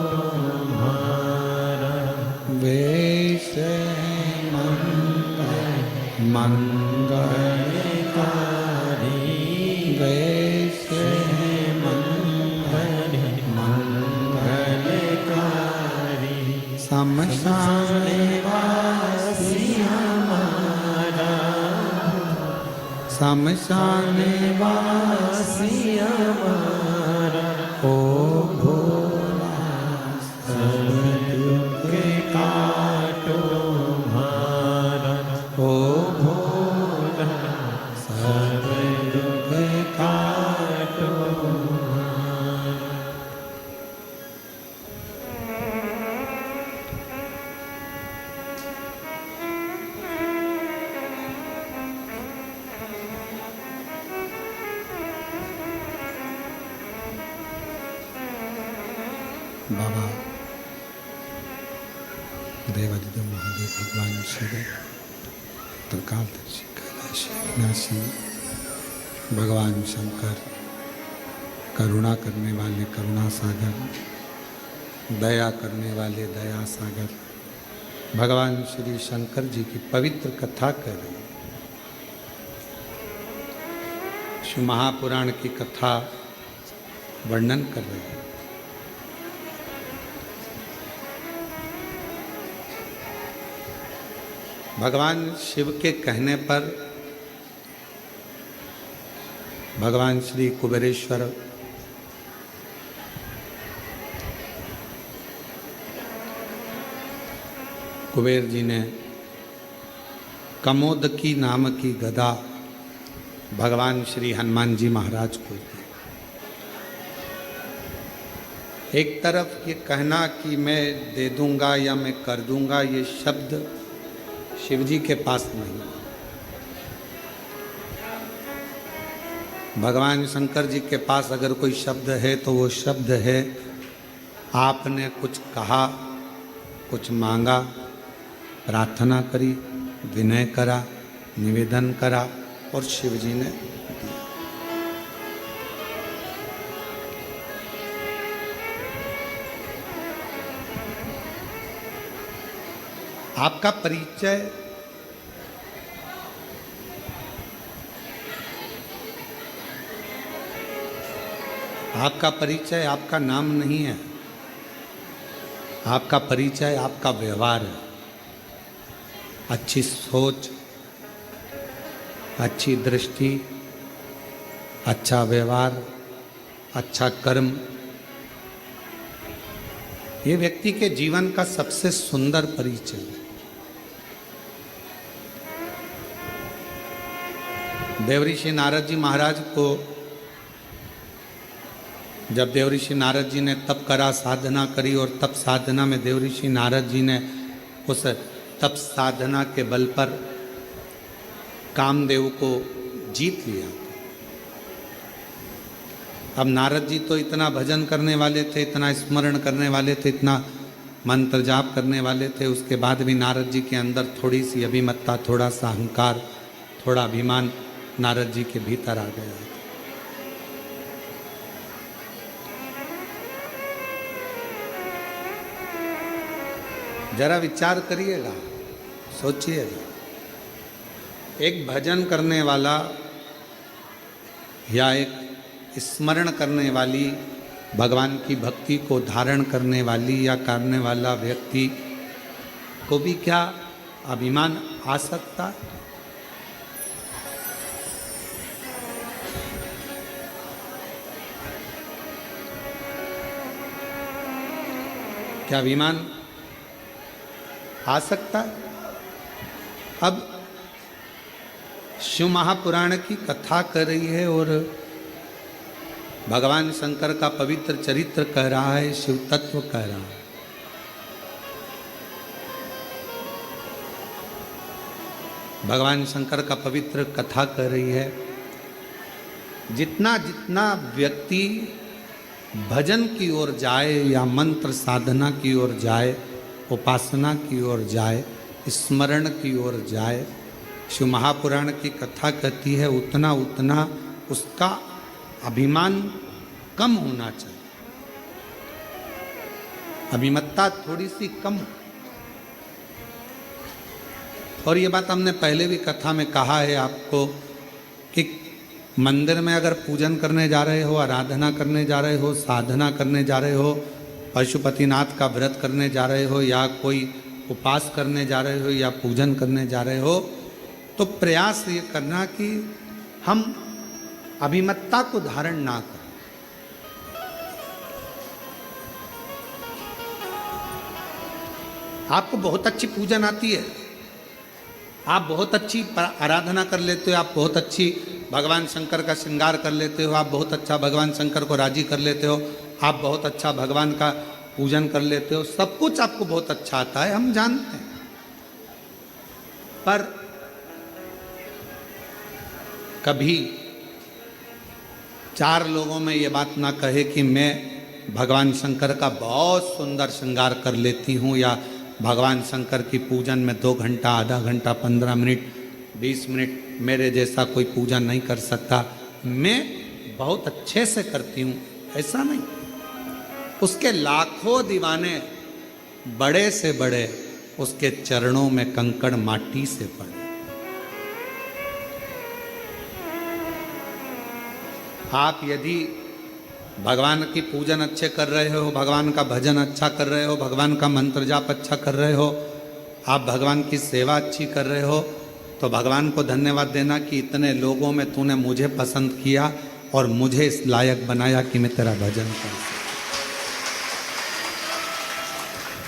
वेश मंगलकारी वेश मंगलकारी शमशान वासी हमारा शमशान वासी हमारा ओ भोला सब दुख काटो ओ भोला सब दुख काटो। बाबा देवादिदेव महादेव भगवान शिव त्रिकालदर्शी कैलाशी विनाशी भगवान शंकर करुणा करने वाले करुणा सागर दया करने वाले दया सागर भगवान श्री शंकर जी की पवित्र कथा कर रहे हैं। शिव महापुराण की कथा वर्णन कर रहे हैं। भगवान शिव के कहने पर भगवान श्री कुबेरेश्वर कुबेर जी ने कमोदकी नाम की गदा भगवान श्री हनुमान जी महाराज को दी। एक तरफ ये कहना कि मैं दे दूंगा या मैं कर दूंगा, ये शब्द शिव जी के पास नहीं। भगवान शंकर जी के पास अगर कोई शब्द है तो वो शब्द है आपने कुछ कहा, कुछ मांगा, प्रार्थना करी, विनय करा, निवेदन करा और शिव जी ने दिया। आपका परिचय आपका नाम नहीं है, आपका परिचय आपका व्यवहार है। अच्छी सोच, अच्छी दृष्टि, अच्छा व्यवहार, अच्छा कर्म, ये व्यक्ति के जीवन का सबसे सुंदर परिचय है। देवऋषि नारद जी महाराज को जब देवऋषि नारद जी ने तप करा, साधना करी, और तप साधना में देवऋषि नारद जी ने उस तप साधना के बल पर कामदेव को जीत लिया। अब नारद जी तो इतना भजन करने वाले थे, इतना स्मरण करने वाले थे, इतना मंत्र जाप करने वाले थे, उसके बाद भी नारद जी के अंदर थोड़ी सी अभिमत्ता, थोड़ा सा अहंकार, थोड़ा अभिमान नारद जी के भीतर आ गया। जरा विचार करिएगा, सोचिएगा, एक भजन करने वाला या एक स्मरण करने वाली, भगवान की भक्ति को धारण करने वाली या करने वाला व्यक्ति को भी क्या अभिमान आ सकता है? क्या अभिमान आ सकता है? अब शिव महापुराण की कथा कर रही है और भगवान शंकर का पवित्र चरित्र कह रहा है, शिव तत्व कह रहा है। भगवान शंकर का पवित्र कथा कर रही है। जितना जितना व्यक्ति भजन की ओर जाए या मंत्र साधना की ओर जाए, उपासना की ओर जाए, स्मरण की ओर जाए, शिव महापुराण की कथा कहती है उतना उतना उसका अभिमान कम होना चाहिए, अभिमत्ता थोड़ी सी कम। और ये बात हमने पहले भी कथा में कहा है आपको कि मंदिर में अगर पूजन करने जा रहे हो, आराधना करने जा रहे हो, साधना करने जा रहे हो, पशुपतिनाथ का व्रत करने जा रहे हो, या कोई उपास करने जा रहे हो, या पूजन करने जा रहे हो, तो प्रयास ये करना कि हम अभिमत्ता को धारण ना करें। आपको बहुत अच्छी पूजन आती है, आप बहुत अच्छी आराधना कर लेते हो, आप बहुत अच्छी भगवान शंकर का श्रृंगार कर लेते हो, आप बहुत अच्छा भगवान शंकर को राजी कर लेते हो, आप बहुत अच्छा भगवान का पूजन कर लेते हो, सब कुछ आपको बहुत अच्छा आता है, हम जानते हैं। पर कभी 4 लोगों में ये बात ना कहे कि मैं भगवान शंकर का बहुत सुंदर श्रृंगार कर लेती हूँ, या भगवान शंकर की पूजन में 2 घंटा, आधा घंटा, 15 मिनट, 20 मिनट मेरे जैसा कोई पूजन नहीं कर सकता, मैं बहुत अच्छे से करती हूँ, ऐसा नहीं। उसके लाखों दीवाने बड़े से बड़े उसके चरणों में कंकड़ माटी से पड़े। आप यदि भगवान की पूजन अच्छे कर रहे हो, भगवान का भजन अच्छा कर रहे हो, भगवान का मंत्र जाप अच्छा कर रहे हो, आप भगवान की सेवा अच्छी कर रहे हो, तो भगवान को धन्यवाद देना कि इतने लोगों में तूने मुझे पसंद किया और मुझे इस लायक बनाया कि मैं तेरा भजन कर सकूं।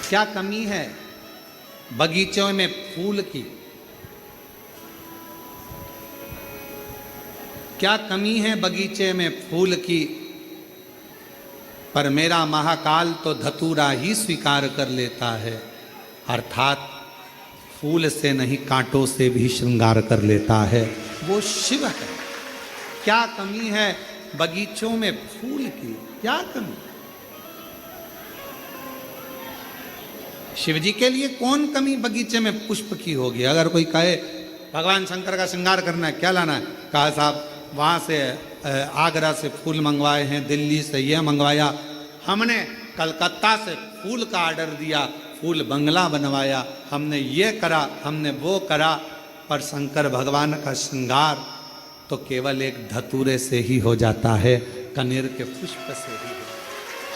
क्या कमी है बगीचों में फूल की? क्या कमी है बगीचे में फूल की? पर मेरा महाकाल तो धतूरा ही स्वीकार कर लेता है, अर्थात फूल से नहीं कांटों से भी श्रृंगार कर लेता है, वो शिव है। क्या कमी है बगीचों में फूल की? क्या कमी? शिव जी के लिए कौन कमी बगीचे में पुष्प की होगी। अगर कोई कहे भगवान शंकर का श्रृंगार करना है, क्या लाना है, कहा साहब वहाँ से आगरा से फूल मंगवाए हैं, दिल्ली से ये मंगवाया, हमने कलकत्ता से फूल का ऑर्डर दिया, फूल बंगला बनवाया, हमने ये करा, हमने वो करा, पर शंकर भगवान का श्रृंगार तो केवल एक धतूरे से ही हो जाता है, कनेर के पुष्प से ही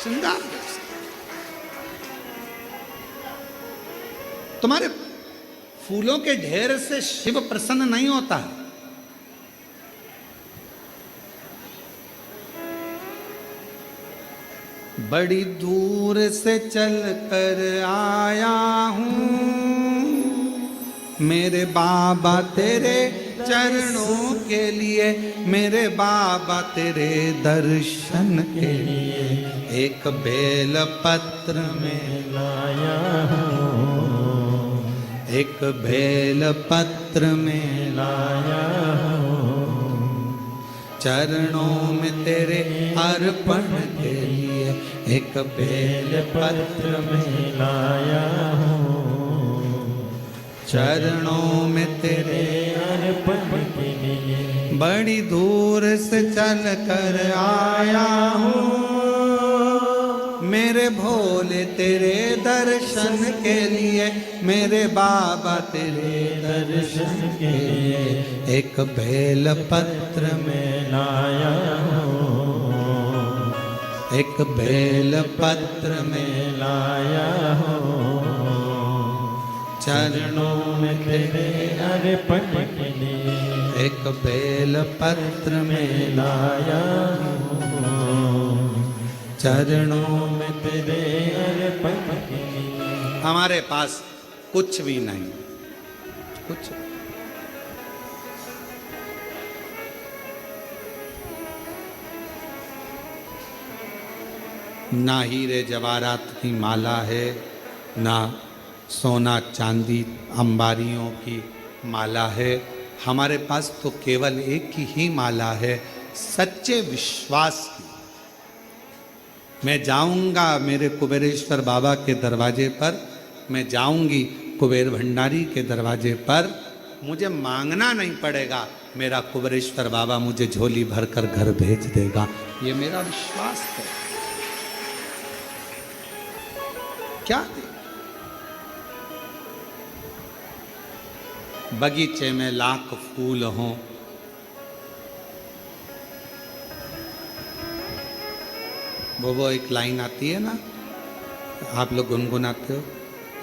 श्रृंगार। तुम्हारे फूलों के ढेर से शिव प्रसन्न नहीं होता है। बड़ी दूर से चल कर आया हूँ मेरे बाबा तेरे चरणों के लिए, मेरे बाबा तेरे दर्शन के लिए एक बेल पत्र में लाया हूँ, एक बेल पत्र में लाया हूँ, चरणों में तेरे अर्पण के लिए एक बेल पत्र में लाया हूँ, चरणों में तेरे अर्पण के लिए। बड़ी दूर से चल कर आया हूँ मेरे भोले तेरे दर्शन के लिए, मेरे बाबा तेरे दर्शन के लिए एक बेल पत्र में लाया हूँ, एक बेल पत्र में लाया हूँ, चरणों में तेरे अर्पण के लिए एक बेल पत्र में लाया हूँ, चरणों में तेरे अर्पण के लिए। हमारे पास कुछ भी नहीं, कुछ ना हीरे जवाहरात की माला है, ना सोना चांदी अंबारियों की माला है। हमारे पास तो केवल एक ही माला है, सच्चे विश्वास की। मैं जाऊंगा मेरे कुबेरेश्वर बाबा के दरवाजे पर, मैं जाऊंगी कुबेर भंडारी के दरवाजे पर, मुझे मांगना नहीं पड़ेगा, मेरा कुबेरेश्वर बाबा मुझे झोली भरकर घर भेज देगा। ये मेरा विश्वास है। क्या दे? बगीचे में लाख फूल हों, वो एक लाइन आती है ना, आप लोग गुनगुनाते हो,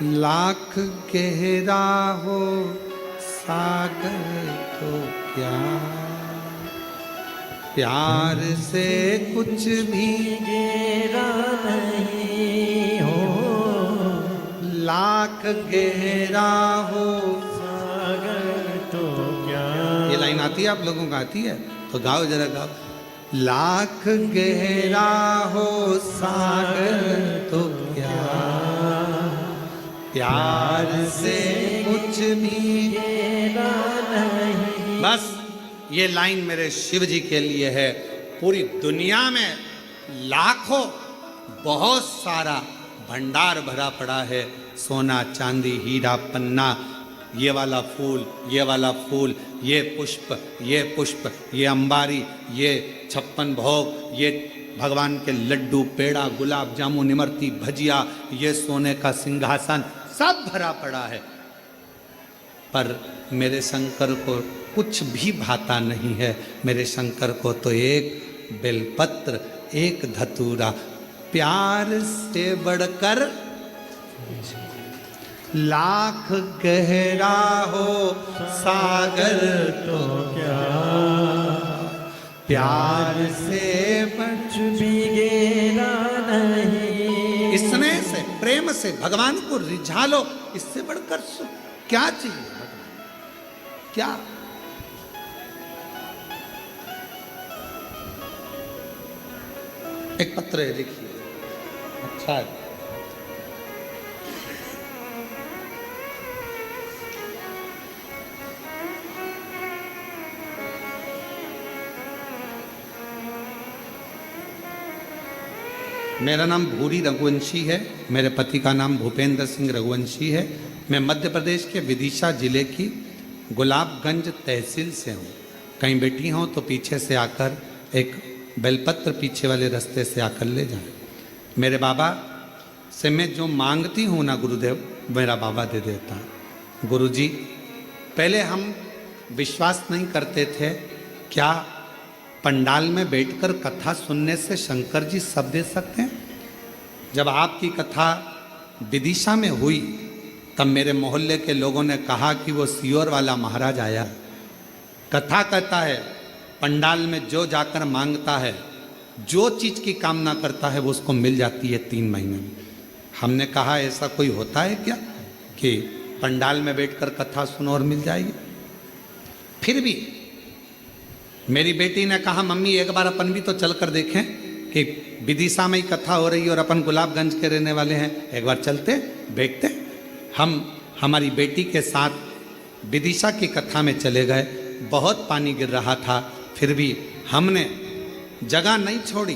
लाख गहरा हो सागर तो क्या, प्यार से कुछ भी गहरा नहीं हो, लाख गहरा हो सागर तो क्या। ये लाइन आती है, आप लोगों को आती है तो गाओ जरा, गाओ। लाख गहरा हो सागर तो क्या, प्यार से कुछ भी गहरा नहीं। बस ये लाइन मेरे शिव जी के लिए है। पूरी दुनिया में लाखों बहुत सारा भंडार भरा पड़ा है, सोना चांदी हीरा पन्ना, ये वाला फूल, ये वाला फूल, ये पुष्प, ये पुष्प, ये अंबारी, ये 56 भोग, ये भगवान के लड्डू, पेड़ा, गुलाब जामुन, इमरती, भजिया, ये सोने का सिंहासन, सब भरा पड़ा है। पर मेरे शंकर को कुछ भी भाता नहीं है। मेरे शंकर को तो एक बेलपत्र, एक धतूरा, प्यार से बढ़कर लाख गहरा हो सागर तो क्या, प्यार से कुछ भी गहरा नहीं। स्नेह से, प्रेम से भगवान को रिझा लो, इससे बढ़कर क्या चाहिए भगवान, क्या? एक पत्र है, लिखिए। अच्छा है। मेरा नाम भूरी रघुवंशी है, मेरे पति का नाम भूपेंद्र सिंह रघुवंशी है। मैं मध्य प्रदेश के विदिशा जिले की गुलाबगंज तहसील से हूँ। कहीं बैठी हूँ तो पीछे से आकर एक बेलपत्र पीछे वाले रास्ते से आकर ले जाएं। मेरे बाबा से मैं जो मांगती हूँ ना गुरुदेव, मेरा बाबा दे देता है। गुरुजी, पहले हम विश्वास नहीं करते थे, क्या पंडाल में बैठकर कथा सुनने से शंकर जी सब दे सकते हैं? जब आपकी कथा विदिशा में हुई तब मेरे मोहल्ले के लोगों ने कहा कि वो सियोर वाला महाराज आया। कथा कहता है पंडाल में जो जाकर मांगता है, जो चीज़ की कामना करता है वो उसको मिल जाती है 3 महीने में। हमने कहा ऐसा कोई होता है क्या कि पंडाल में बैठकर कथा सुनो और मिल जाएगी? फिर भी मेरी बेटी ने कहा मम्मी एक बार अपन भी तो चल कर देखें कि विदिशा में ही कथा हो रही है और अपन गुलाबगंज के रहने वाले हैं, एक बार चलते देखते। हम हमारी बेटी के साथ विदिशा की कथा में चले गए। बहुत पानी गिर रहा था, फिर भी हमने जगह नहीं छोड़ी,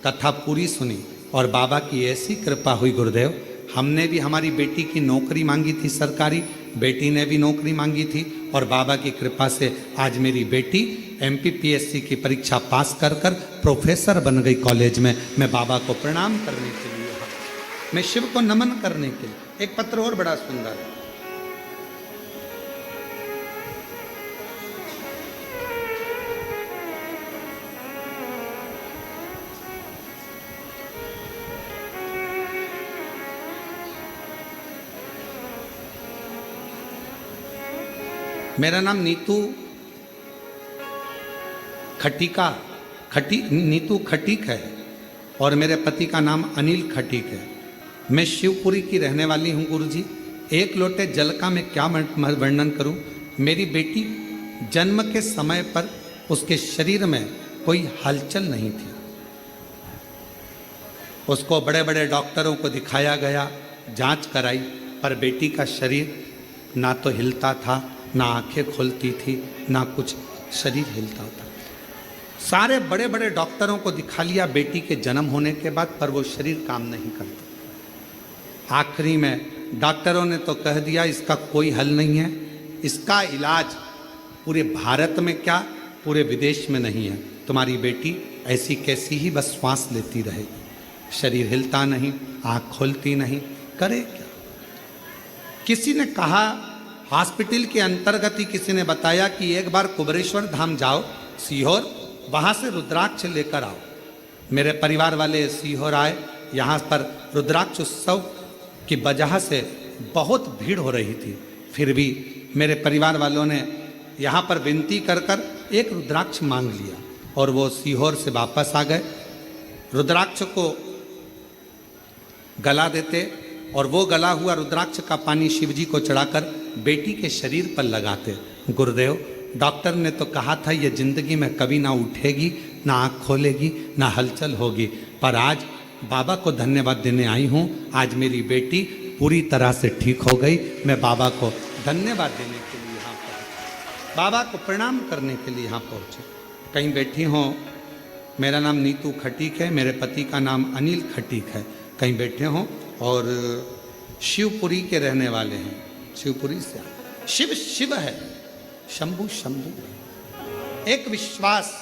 कथा पूरी सुनी और बाबा की ऐसी कृपा हुई गुरुदेव। हमने भी हमारी बेटी की नौकरी मांगी थी सरकारी, बेटी ने भी नौकरी मांगी थी और बाबा की कृपा से आज मेरी बेटी MPPSC की परीक्षा पास कर कर प्रोफेसर बन गई कॉलेज में। मैं बाबा को प्रणाम करने के लिए, मैं शिव को नमन करने के लिए। एक पत्र और बड़ा सुंदर है। मेरा नाम नीतू खटीक है और मेरे पति का नाम अनिल खटीक है। मैं शिवपुरी की रहने वाली हूँ गुरुजी। एक लोटे जल का मैं क्या वर्णन करूँ। मेरी बेटी जन्म के समय पर उसके शरीर में कोई हलचल नहीं थी। उसको बड़े बड़े डॉक्टरों को दिखाया गया, जांच कराई, पर बेटी का शरीर ना तो हिलता था, ना आंखें खुलती थी, ना कुछ शरीर हिलता था। सारे बड़े बड़े डॉक्टरों को दिखा लिया बेटी के जन्म होने के बाद, पर वो शरीर काम नहीं करता। आखिरी में डॉक्टरों ने तो कह दिया इसका कोई हल नहीं है, इसका इलाज पूरे भारत में क्या पूरे विदेश में नहीं है। तुम्हारी बेटी ऐसी कैसी ही बस श्वास लेती रहेगी, शरीर हिलता नहीं, आँख खुलती नहीं, करे क्या? किसी ने कहा, हॉस्पिटल के अंतर्गत ही किसी ने बताया कि एक बार कुबेरेश्वर धाम जाओ सीहोर, वहाँ से रुद्राक्ष लेकर आओ। मेरे परिवार वाले सीहोर आए। यहाँ पर रुद्राक्ष उत्सव की वजह से बहुत भीड़ हो रही थी, फिर भी मेरे परिवार वालों ने यहाँ पर विनती कर कर एक रुद्राक्ष मांग लिया और वो सीहोर से वापस आ गए। रुद्राक्ष को गला देते और वो गला हुआ रुद्राक्ष का पानी शिव जी को चढ़ाकर बेटी के शरीर पर लगाते। गुरुदेव, डॉक्टर ने तो कहा था ये जिंदगी में कभी ना उठेगी, ना आँख खोलेगी, ना हलचल होगी, पर आज बाबा को धन्यवाद देने आई हूँ। आज मेरी बेटी पूरी तरह से ठीक हो गई। मैं बाबा को धन्यवाद देने के लिए यहाँ पहुँची, बाबा को प्रणाम करने के लिए यहाँ पहुँचे। कहीं बैठी हूँ, मेरा नाम नीतू खटीक है, मेरे पति का नाम अनिल खटीक है। कहीं बैठे हों और शिवपुरी के रहने वाले हैं, शिवपुरी से। शिव शिव है, शंभु शंभु। एक विश्वास,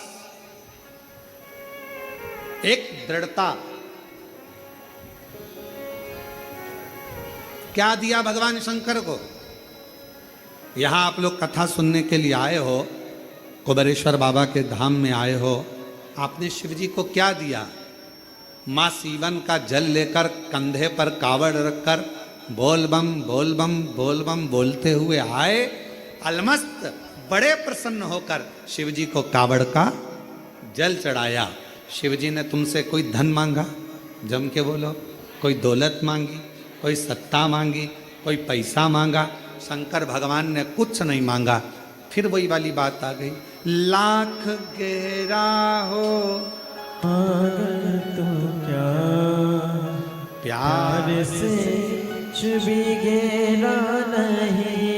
एक दृढ़ता। क्या दिया भगवान शंकर को? यहां आप लोग कथा सुनने के लिए आए हो, कुबेरेश्वर बाबा के धाम में आए हो, आपने शिव जी को क्या दिया? माँ सीवन का जल लेकर कंधे पर कावड़ रखकर बोल बम बोल बम बोल बम बोलते हुए आए। अलमस्त बड़े प्रसन्न होकर शिव जी को कावड़ का जल चढ़ाया। शिव जी ने तुमसे कोई धन मांगा? जम के बोलो। कोई दौलत मांगी, कोई सत्ता मांगी, कोई पैसा मांगा? शंकर भगवान ने कुछ नहीं मांगा। फिर वही वाली बात आ गई, लाख गहरा हो तो क्या प्यार से कुछ भी गहरा नहीं।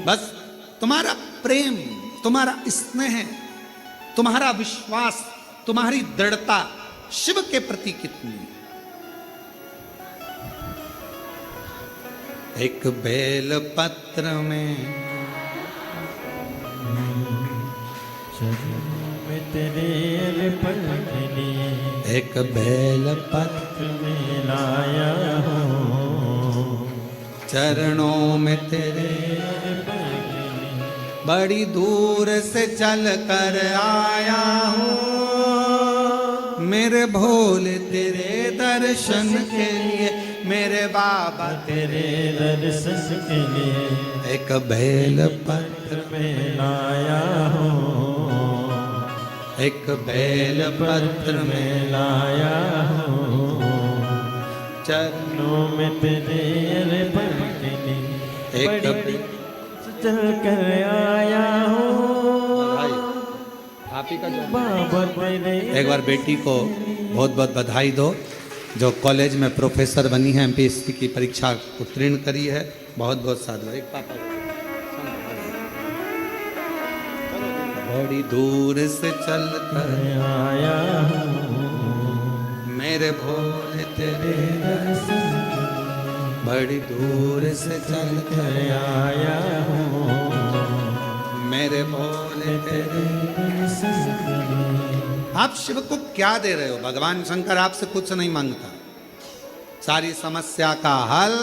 बस तुम्हारा प्रेम, तुम्हारा स्नेह, तुम्हारा विश्वास, तुम्हारी दृढ़ता शिव के प्रति कितनी है। एक बेल पत्र में में तेरे पलकनी एक बेल पत्र में लाया हूँ, चरणों में तेरे बड़ी दूर से चल कर आया हूँ, मेरे भोले तेरे दर्शन के लिए, मेरे बाबा तेरे दर्शन के लिए एक बेल पत्र में लाया हूँ, एक बेल पत्र में लाया हूँ, चरणों में तेरे पलकनी एक चल कर आया हूँ, आप ही का जो बाबा तेरे एक बार बेटी को बहुत बहुत बधाई दो, जो कॉलेज में प्रोफेसर बनी है, एमपीएससी की परीक्षा उत्तीर्ण करी है। बहुत बहुत साधु। एक पापा बड़ी दूर से चल कर आया हूँ, मेरे भोले तेरे दर्शन, बड़ी दूर से चल कर आया हूँ, मेरे भोले तेरे। आप शिव को क्या दे रहे हो? भगवान शंकर आपसे कुछ नहीं मांगता, सारी समस्या का हल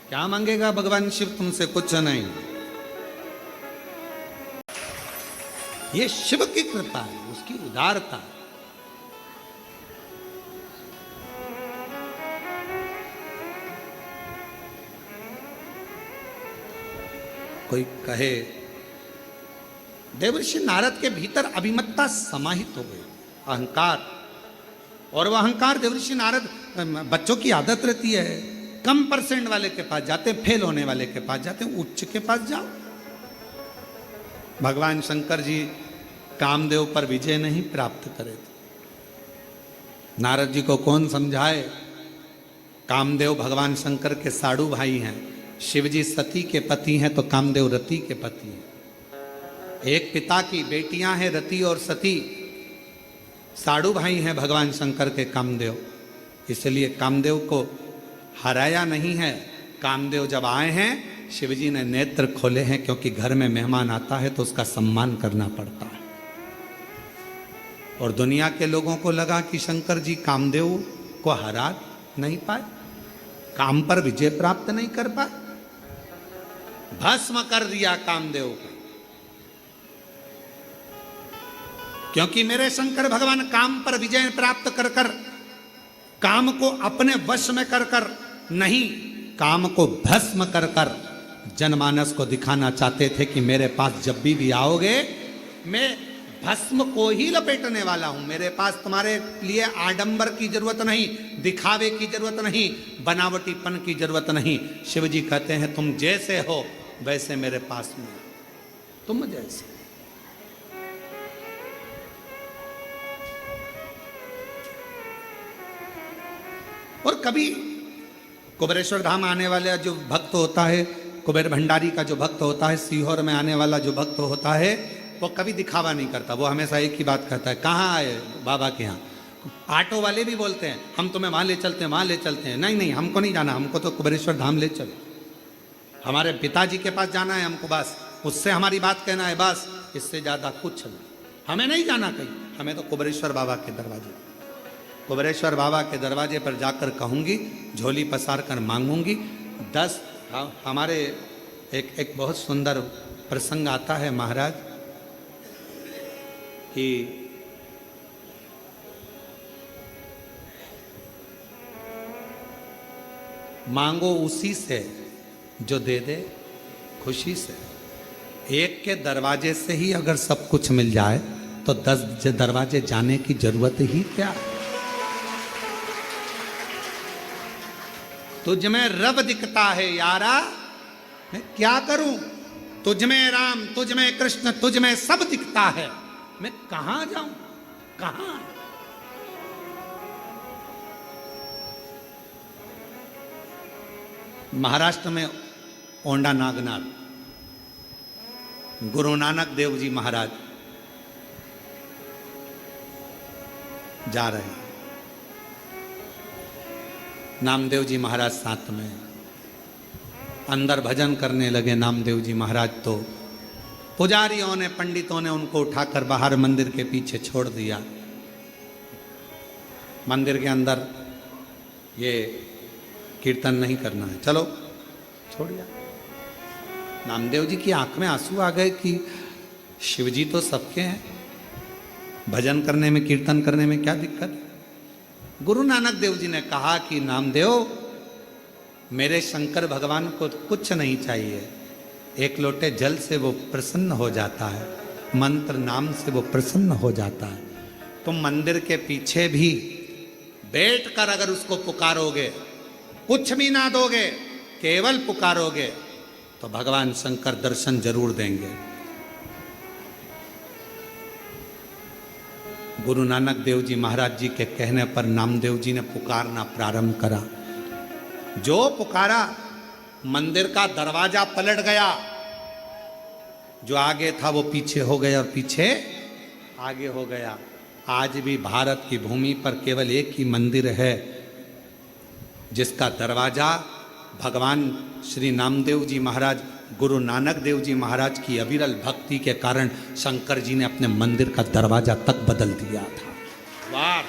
क्या मांगेगा भगवान शिव तुमसे? कुछ नहीं। ये शिव की कृपा है, उसकी उदारता। कोई कहे देवर्षि नारद के भीतर अभिमत्ता समाहित हो गई, अहंकार। और वह अहंकार देवर्षि नारद, बच्चों की आदत रहती है, कम परसेंट वाले के पास जाते, फेल होने वाले के पास जाते, उच्च के पास जाओ। भगवान शंकर जी कामदेव पर विजय नहीं प्राप्त करे थे। नारद जी को कौन समझाए? कामदेव भगवान शंकर के साड़ू भाई हैं, शिवजी सती के पति हैं, तो कामदेव रति के पति हैं। एक पिता की बेटियां हैं रति और सती, साड़ू भाई हैं भगवान शंकर के कामदेव। इसलिए कामदेव को हराया नहीं है। कामदेव जब आए हैं, शिवजी ने नेत्र खोले हैं, क्योंकि घर में मेहमान आता है तो उसका सम्मान करना पड़ता है। और दुनिया के लोगों को लगा कि शंकर जी कामदेव को हरा नहीं पाए, काम पर विजय प्राप्त नहीं कर पाए, भस्म कर दिया कामदेव को। क्योंकि मेरे शंकर भगवान काम पर विजय प्राप्त कर कर, काम को अपने वश में कर कर नहीं, काम को भस्म कर कर जनमानस को दिखाना चाहते थे कि मेरे पास जब भी आओगे, मैं भस्म को ही लपेटने वाला हूं। मेरे पास तुम्हारे लिए आडंबर की जरूरत नहीं, दिखावे की जरूरत नहीं, बनावटीपन की जरूरत नहीं। शिवजी कहते हैं तुम जैसे हो वैसे मेरे पास में, तुम जैसे। और कभी कुबेरेश्वर धाम आने वाला जो भक्त होता है, कुबेर भंडारी का जो भक्त होता है, सीहोर में आने वाला जो भक्त होता है, वो कभी दिखावा नहीं करता। वो हमेशा एक ही बात कहता है, कहाँ आए बाबा के यहाँ। ऑटो वाले भी बोलते हैं हम तुम्हें वहाँ ले चलते हैं, वहाँ ले चलते हैं। नहीं नहीं, हमको नहीं जाना, हमको तो कुबेरेश्वर धाम ले चलो। हमारे पिताजी के पास जाना है हमको, बस उससे हमारी बात कहना है, बस इससे ज़्यादा कुछ नहीं। हमें नहीं जाना कहीं, हमें तो कुबेरेश्वर बाबा के दरवाजे, कुबेरेश्वर बाबा के दरवाजे पर जाकर कहूँगी, झोली पसार कर मांगूंगी 10। हमारे एक बहुत सुंदर प्रसंग आता है महाराज कि मांगो उसी से जो दे दे खुशी से। एक के दरवाजे से ही अगर सब कुछ मिल जाए तो 10 दरवाजे जाने की जरूरत ही क्या। तुझ में रब दिखता है यारा, मैं क्या करूं। तुझ में राम, तुझ में कृष्ण, तुझ में सब दिखता है, मैं कहां जाऊं, कहां। महाराष्ट्र में ओंडा नागनाथ, गुरु नानक देव जी महाराज जा रहे हैं। नामदेव जी महाराज साथ में अंदर भजन करने लगे। नामदेव जी महाराज तो पुजारियों ने, पंडितों ने उनको उठाकर बाहर मंदिर के पीछे छोड़ दिया। मंदिर के अंदर ये कीर्तन नहीं करना है, चलो छोड़ दिया। नामदेव जी की आंख में आंसू आ गए कि शिवजी तो सबके हैं, भजन करने में, कीर्तन करने में क्या दिक्कत है। गुरु नानक देव जी ने कहा कि नामदेव, मेरे शंकर भगवान को कुछ नहीं चाहिए, एक लोटे जल से वो प्रसन्न हो जाता है, मंत्र नाम से वो प्रसन्न हो जाता है। तुम मंदिर के पीछे भी बैठकर अगर उसको पुकारोगे, कुछ भी ना दोगे, केवल पुकारोगे, तो भगवान शंकर दर्शन जरूर देंगे। गुरु नानक देव जी महाराज जी के कहने पर नामदेव जी ने पुकारना प्रारंभ करा। जो पुकारा, मंदिर का दरवाजा पलट गया। जो आगे था वो पीछे हो गया और पीछे आगे हो गया। आज भी भारत की भूमि पर केवल एक ही मंदिर है जिसका दरवाजा भगवान श्री नामदेव जी महाराज, गुरु नानक देव जी महाराज की अविरल भक्ति के कारण शंकर जी ने अपने मंदिर का दरवाजा तक बदल दिया था। वाह!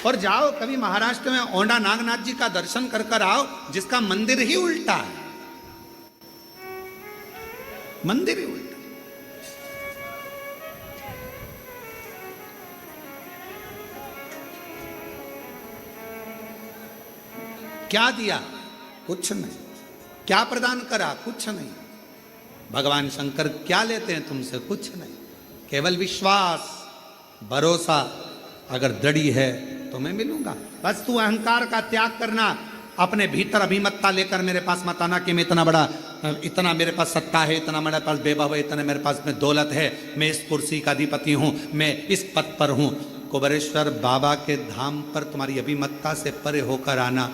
और जाओ कभी महाराष्ट्र में औंडा नागनाथ जी का दर्शन कर कर आओ, जिसका मंदिर ही उल्टा है, मंदिर ही उल्टा। क्या दिया? कुछ नहीं। क्या प्रदान करा? कुछ नहीं। भगवान शंकर क्या लेते हैं तुमसे? कुछ नहीं। केवल विश्वास, भरोसा अगर दृढ़ है तो मैं मिलूंगा। बस तू अहंकार का त्याग करना, अपने भीतर अभिमतता लेकर मेरे पास मत आना कि मैं इतना बड़ा, इतना मेरे पास सत्ता है, इतना मेरे पास वैभव है, इतना मेरे पास में दौलत है, मैं इस कुर्सी का अधिपति हूं, मैं इस पद पर हूं। कुबेरेश्वर बाबा के धाम पर तुम्हारी अभिमतता से परे होकर आना,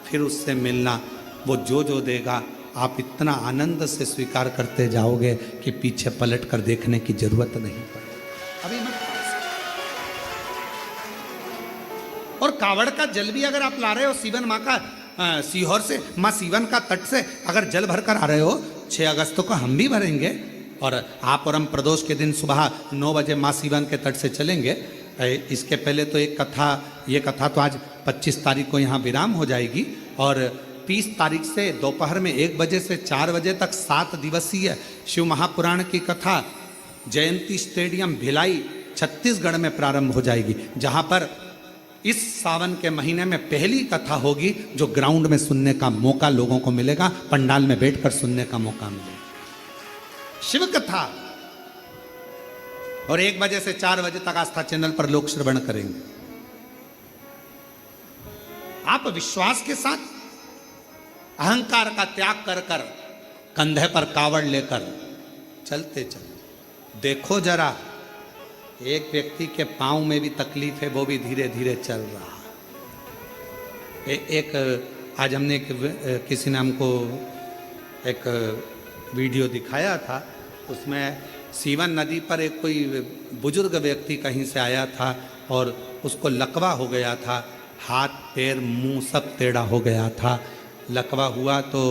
फिर उससे मिलना। वो जो देगा आप इतना आनंद से स्वीकार करते जाओगे कि पीछे पलट कर देखने की जरूरत नहीं पड़ेगी। अभिमतता। और कावड़ का जल भी अगर आप ला रहे हो सीवन माँ का, सीहोर से, माँ सीवन का तट से अगर जल भर कर आ रहे हो, 6 अगस्त को हम भी भरेंगे। और आप और हम प्रदोष के दिन सुबह 9 बजे माँ सीवन के तट से चलेंगे। इसके पहले तो एक कथा, ये कथा तो आज 25 तारीख को यहाँ विराम हो जाएगी और 30 तारीख से दोपहर में 1 बजे से 4 बजे तक 7 दिवसीय शिव महापुराण की कथा जयंती स्टेडियम भिलाई छत्तीसगढ़ में प्रारंभ हो जाएगी, जहाँ पर इस सावन के महीने में पहली कथा होगी जो ग्राउंड में सुनने का मौका लोगों को मिलेगा, पंडाल में बैठकर सुनने का मौका मिलेगा। शिव कथा। और 1 बजे से 4 बजे तक आस्था चैनल पर लोग श्रवण करेंगे। आप विश्वास के साथ अहंकार का त्याग कर कर कंधे पर कावड़ लेकर चलते चलते देखो जरा, एक व्यक्ति के पांव में भी तकलीफ है, वो भी धीरे धीरे चल रहा है। एक आज हमने किसी ने हमको एक वीडियो दिखाया था, उसमें सीवन नदी पर एक कोई बुजुर्ग व्यक्ति कहीं से आया था और उसको लकवा हो गया था, हाथ पैर मुंह सब टेढ़ा हो गया था। लकवा हुआ तो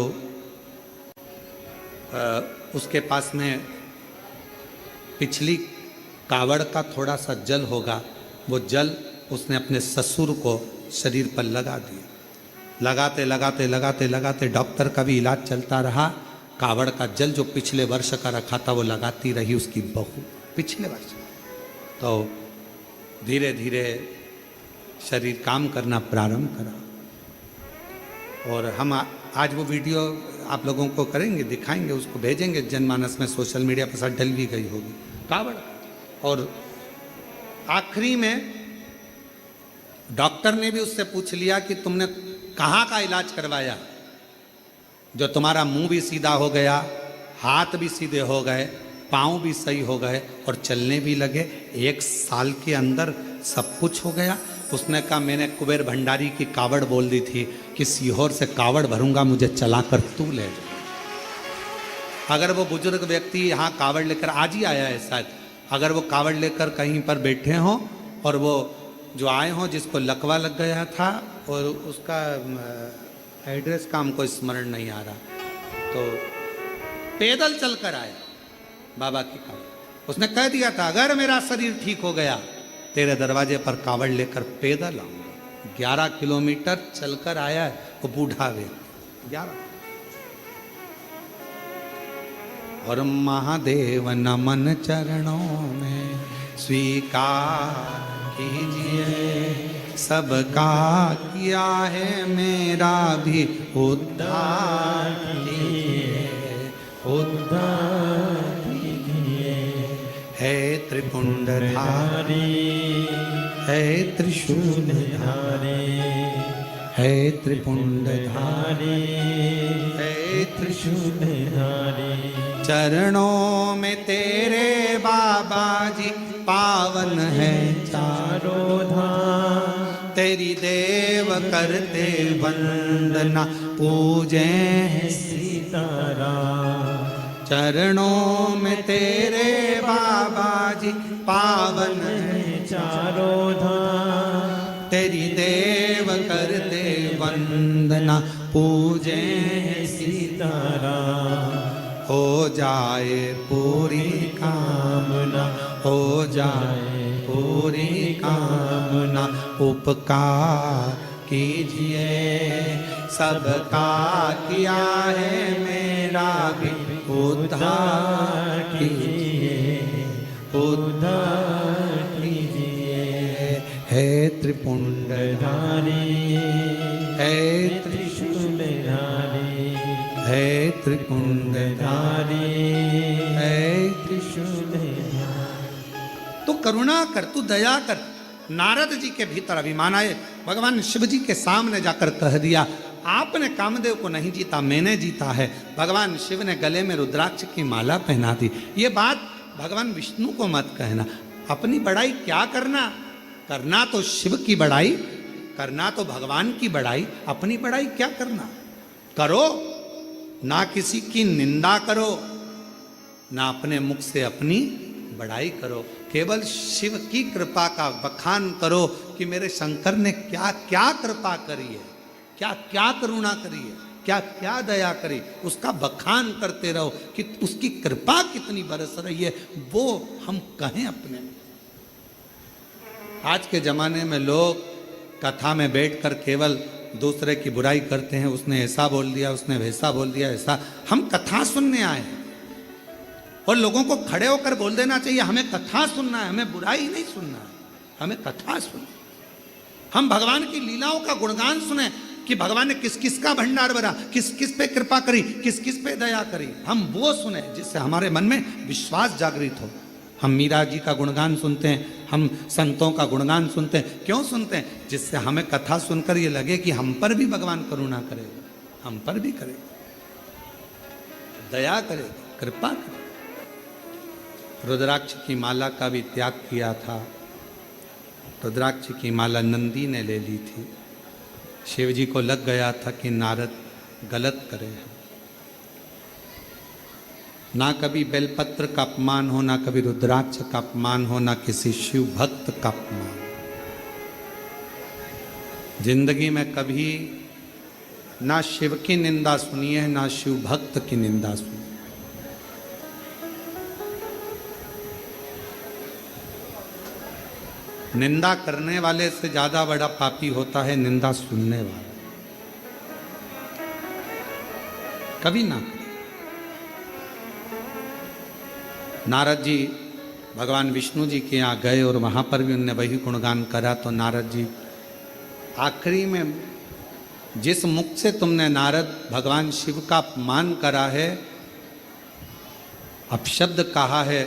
उसके पास में पिछली कावड़ का थोड़ा सा जल होगा, वो जल उसने अपने ससुर को शरीर पर लगा दिया। लगाते लगाते लगाते लगाते डॉक्टर का भी इलाज चलता रहा। कावड़ का जल जो पिछले वर्ष का रखा था वो लगाती रही उसकी बहू पिछले वर्ष। तो धीरे धीरे शरीर काम करना प्रारंभ करा और हम आज वो वीडियो आप लोगों को करेंगे, दिखाएंगे, उसको भेजेंगे जनमानस में, सोशल मीडिया पर साथ डल भी गई होगी कावड़। और आखिरी में डॉक्टर ने भी उससे पूछ लिया कि तुमने कहाँ का इलाज करवाया, जो तुम्हारा मुंह भी सीधा हो गया, हाथ भी सीधे हो गए, पाँव भी सही हो गए और चलने भी लगे, 1 साल के अंदर सब कुछ हो गया। उसने कहा मैंने कुबेर भंडारी की कावड़ बोल दी थी कि सीहोर से कावड़ भरूंगा, मुझे चलाकर तू ले जा। अगर वो बुजुर्ग व्यक्ति यहाँ कावड़ लेकर आज ही आया है शायद, अगर वो कावड़ लेकर कहीं पर बैठे हों और वो जो आए हों जिसको लकवा लग गया था और उसका एड्रेस का हमको स्मरण नहीं आ रहा, तो पैदल चलकर आया बाबा की कावड़। उसने कह दिया था अगर मेरा शरीर ठीक हो गया तेरे दरवाजे पर कावड़ लेकर पैदल आऊंगा। 11 किलोमीटर चलकर आया है वो बूढ़ा व्यक्ति, 11। और महादेव नमन चरणों में स्वीकार कीजिए, सबका किया है मेरा भी उद्धार कीजिए, उद्धार कीजिए। है त्रिपुंडधारी, है त्रिशूलधारी, है त्रिपुंडधारी, है त्रिशूलधारी। चरणों में तेरे बाबा जी पावन है चारों धाम, तेरी देव करते वंदना पूजे सीताराम। चरणों में तेरे बाबा जी पावन है चारों धाम, तेरी देव करते वंदना पूजे सीताराम। हो जाए पूरी कामना हो जाए पूरी कामना, उपकार कीजिए, सबका किया है मेरा भी उद्धार कीजिए, उद्धार कीजिए। है त्रिपुंडधारी, है त्रिशूलधारी, है त्रिपुंडधारी, है त्रिशूलधारी। तू करुणा कर, तू दया कर। नारद जी के भीतर अभिमान आए, भगवान शिव जी के सामने जाकर कह दिया आपने कामदेव को नहीं जीता, मैंने जीता है। भगवान शिव ने गले में रुद्राक्ष की माला पहना दी। ये बात भगवान विष्णु को मत कहना, अपनी बड़ाई क्या करना, करना तो शिव की बड़ाई, करना तो भगवान की बड़ाई, अपनी बड़ाई क्या करना। करो ना किसी की निंदा करो, ना अपने मुख से अपनी बड़ाई करो, केवल शिव की कृपा का बखान करो कि मेरे शंकर ने क्या क्या कृपा करी है, क्या क्या करुणा करी है, क्या क्या दया करी, उसका बखान करते रहो कि उसकी कृपा कितनी बरस रही है, वो हम कहें अपने। आज के जमाने में लोग कथा में बैठकर केवल दूसरे की बुराई करते हैं, उसने ऐसा बोल दिया, उसने वैसा बोल दिया, ऐसा। हम कथा सुनने आए हैं और लोगों को खड़े होकर बोल देना चाहिए हमें कथा सुनना है, हमें बुराई नहीं सुनना है, हमें कथा सुनना। हम भगवान की लीलाओं का गुणगान सुने कि भगवान ने किस किस का भंडार भरा, किस किस पे कृपा करी, किस किस पे दया करी, हम वो सुने जिससे हमारे मन में विश्वास जागृत हो। हम मीरा जी का गुणगान सुनते हैं, हम संतों का गुणगान सुनते हैं, क्यों सुनते हैं? जिससे हमें कथा सुनकर ये लगे कि हम पर भी भगवान करुणा करेगा, हम पर भी करेगा, दया करेगा, कृपा करेगा। रुद्राक्ष की माला का भी त्याग किया था। रुद्राक्ष की माला नंदी ने ले ली थी। शिव जी को लग गया था कि नारद गलत करे हैं। ना कभी बेलपत्र का अपमान हो, ना कभी रुद्राक्ष का अपमान हो, ना किसी शिव भक्त का अपमान। जिंदगी में कभी ना शिव की निंदा सुनी है, ना शिव भक्त की निंदा सुनी। निंदा करने वाले से ज्यादा बड़ा पापी होता है निंदा सुनने वाला। कभी ना करे। नारद जी भगवान विष्णु जी के यहाँ गए और वहां पर भी उनने वही गुणगान करा। तो नारद जी आखिरी में जिस मुख से तुमने नारद भगवान शिव का अपमान करा है, अपशब्द कहा है,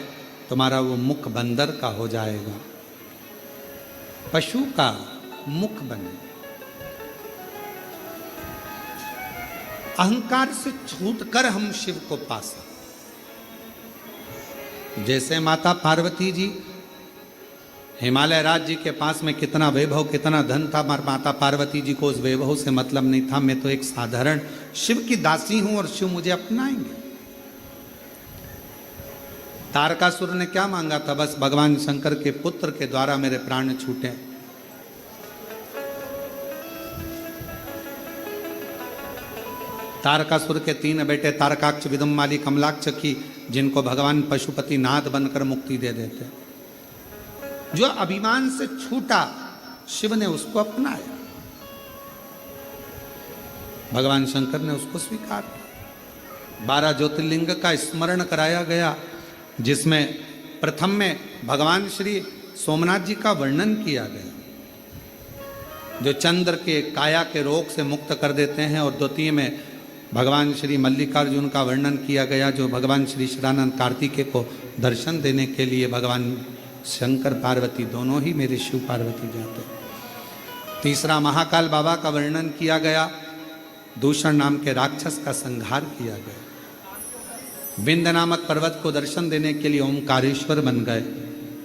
तुम्हारा वो मुख बंदर का हो जाएगा, पशु का मुख बने। अहंकार से छूटकर हम शिव को पा सकते। जैसे माता पार्वती जी, हिमालय राज्य के पास में कितना वैभव, कितना धन था, माता पार्वती जी को उस वैभव से मतलब नहीं था। मैं तो एक साधारण शिव की दासी हूं और शिव मुझे अपनाएंगे। तारकासुर ने क्या मांगा था? बस भगवान शंकर के पुत्र के द्वारा मेरे प्राण छूटे। तारकासुर के 3 बेटे तारकाक्ष, विदुम्माली, कमलाक्ष की, जिनको भगवान पशुपति नाथ बनकर मुक्ति दे देते। जो अभिमान से छूटा, शिव ने उसको अपनाया, भगवान शंकर ने उसको स्वीकार किया। 12 ज्योतिर्लिंग का स्मरण कराया गया, जिसमें प्रथम में भगवान श्री सोमनाथ जी का वर्णन किया गया, जो चंद्र के काया के रोग से मुक्त कर देते हैं, और द्वितीय में भगवान श्री मल्लिकार्जुन का वर्णन किया गया, जो भगवान श्री शिवानंद कार्तिकेय को दर्शन देने के लिए भगवान शंकर पार्वती दोनों ही मेरे शिव पार्वती जाते। तीसरा महाकाल बाबा का वर्णन किया गया, दूषण नाम के राक्षस का संहार किया गया। विंद नामक पर्वत को दर्शन देने के लिए ओमकारेश्वर बन गए,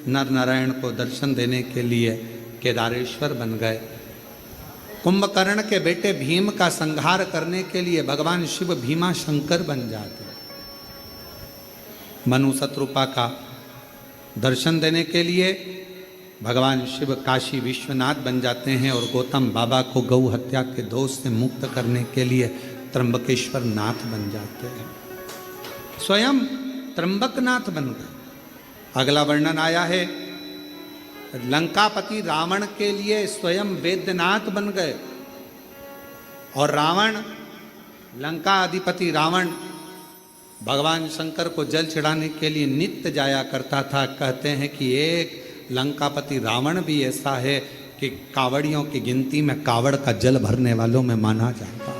नर नारायण को दर्शन देने के लिए केदारेश्वर बन गए। कुंभकर्ण के बेटे भीम का संहार करने के लिए भगवान शिव भीमा शंकर बन जाते। मनु शत्रुपा का दर्शन देने के लिए भगवान शिव काशी विश्वनाथ बन जाते हैं, और गौतम बाबा को गौ हत्या के दोष से मुक्त करने के लिए त्र्यंबकेश्वर नाथ बन जाते हैं, स्वयं त्र्यंबकनाथ बन गए। अगला वर्णन आया है, लंकापति रावण के लिए स्वयं वेद्यनाथ बन गए, और रावण, लंका अधिपति रावण भगवान शंकर को जल चढ़ाने के लिए नित्य जाया करता था। कहते हैं कि एक लंकापति रावण भी ऐसा है कि कावड़ियों की गिनती में कावड़ का जल भरने वालों में माना जाता है।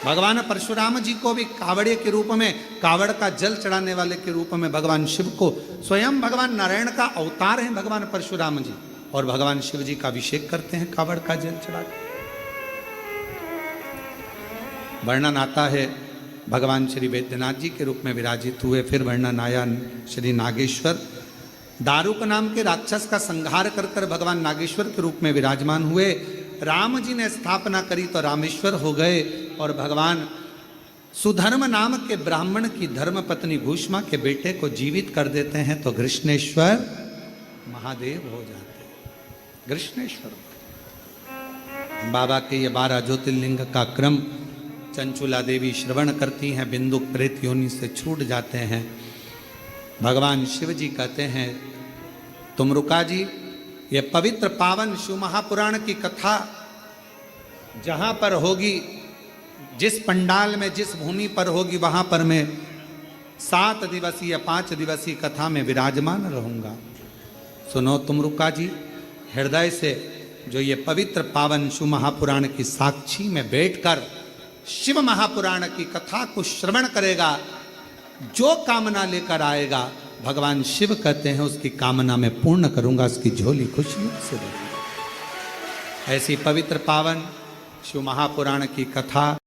भगवान परशुराम जी को भी कावड़े के रूप में, कावड़ का जल चढ़ाने वाले के रूप में भगवान शिव को, स्वयं भगवान नारायण का अवतार हैं भगवान परशुराम जी, और भगवान शिव जी का अभिषेक करते हैं कावड़ का जल चढ़ा के। वर्णन आता है भगवान श्री वैद्यनाथ जी के रूप में विराजित हुए। फिर वर्णन आया श्री नागेश्वर, दारुक नाम के राक्षस का संहार कर कर भगवान नागेश्वर के रूप में विराजमान हुए। राम जी ने स्थापना करी तो रामेश्वर हो गए, और भगवान सुधर्म नाम के ब्राह्मण की धर्म पत्नी भूष्मा के बेटे को जीवित कर देते हैं तो कृष्णेश्वर महादेव हो जाते। कृष्णेश्वर बाबा के ये 12 ज्योतिर्लिंग का क्रम चंचुला देवी श्रवण करती हैं, बिंदु प्रेत योनि से छूट जाते हैं। भगवान शिव जी कहते हैं, तुमरुका जी, ये पवित्र पावन शिव महापुराण की कथा जहाँ पर होगी, जिस पंडाल में, जिस भूमि पर होगी, वहाँ पर मैं 7 दिवसीय या 5 दिवसीय कथा में विराजमान रहूँगा। सुनो तुमरुका जी, हृदय से जो ये पवित्र पावन शिव महापुराण की साक्षी में बैठकर शिव महापुराण की कथा को श्रवण करेगा, जो कामना लेकर आएगा, भगवान शिव कहते हैं उसकी कामना में पूर्ण करूंगा, उसकी झोली खुशियों से भरूंगा। ऐसी पवित्र पावन शिव महापुराण की कथा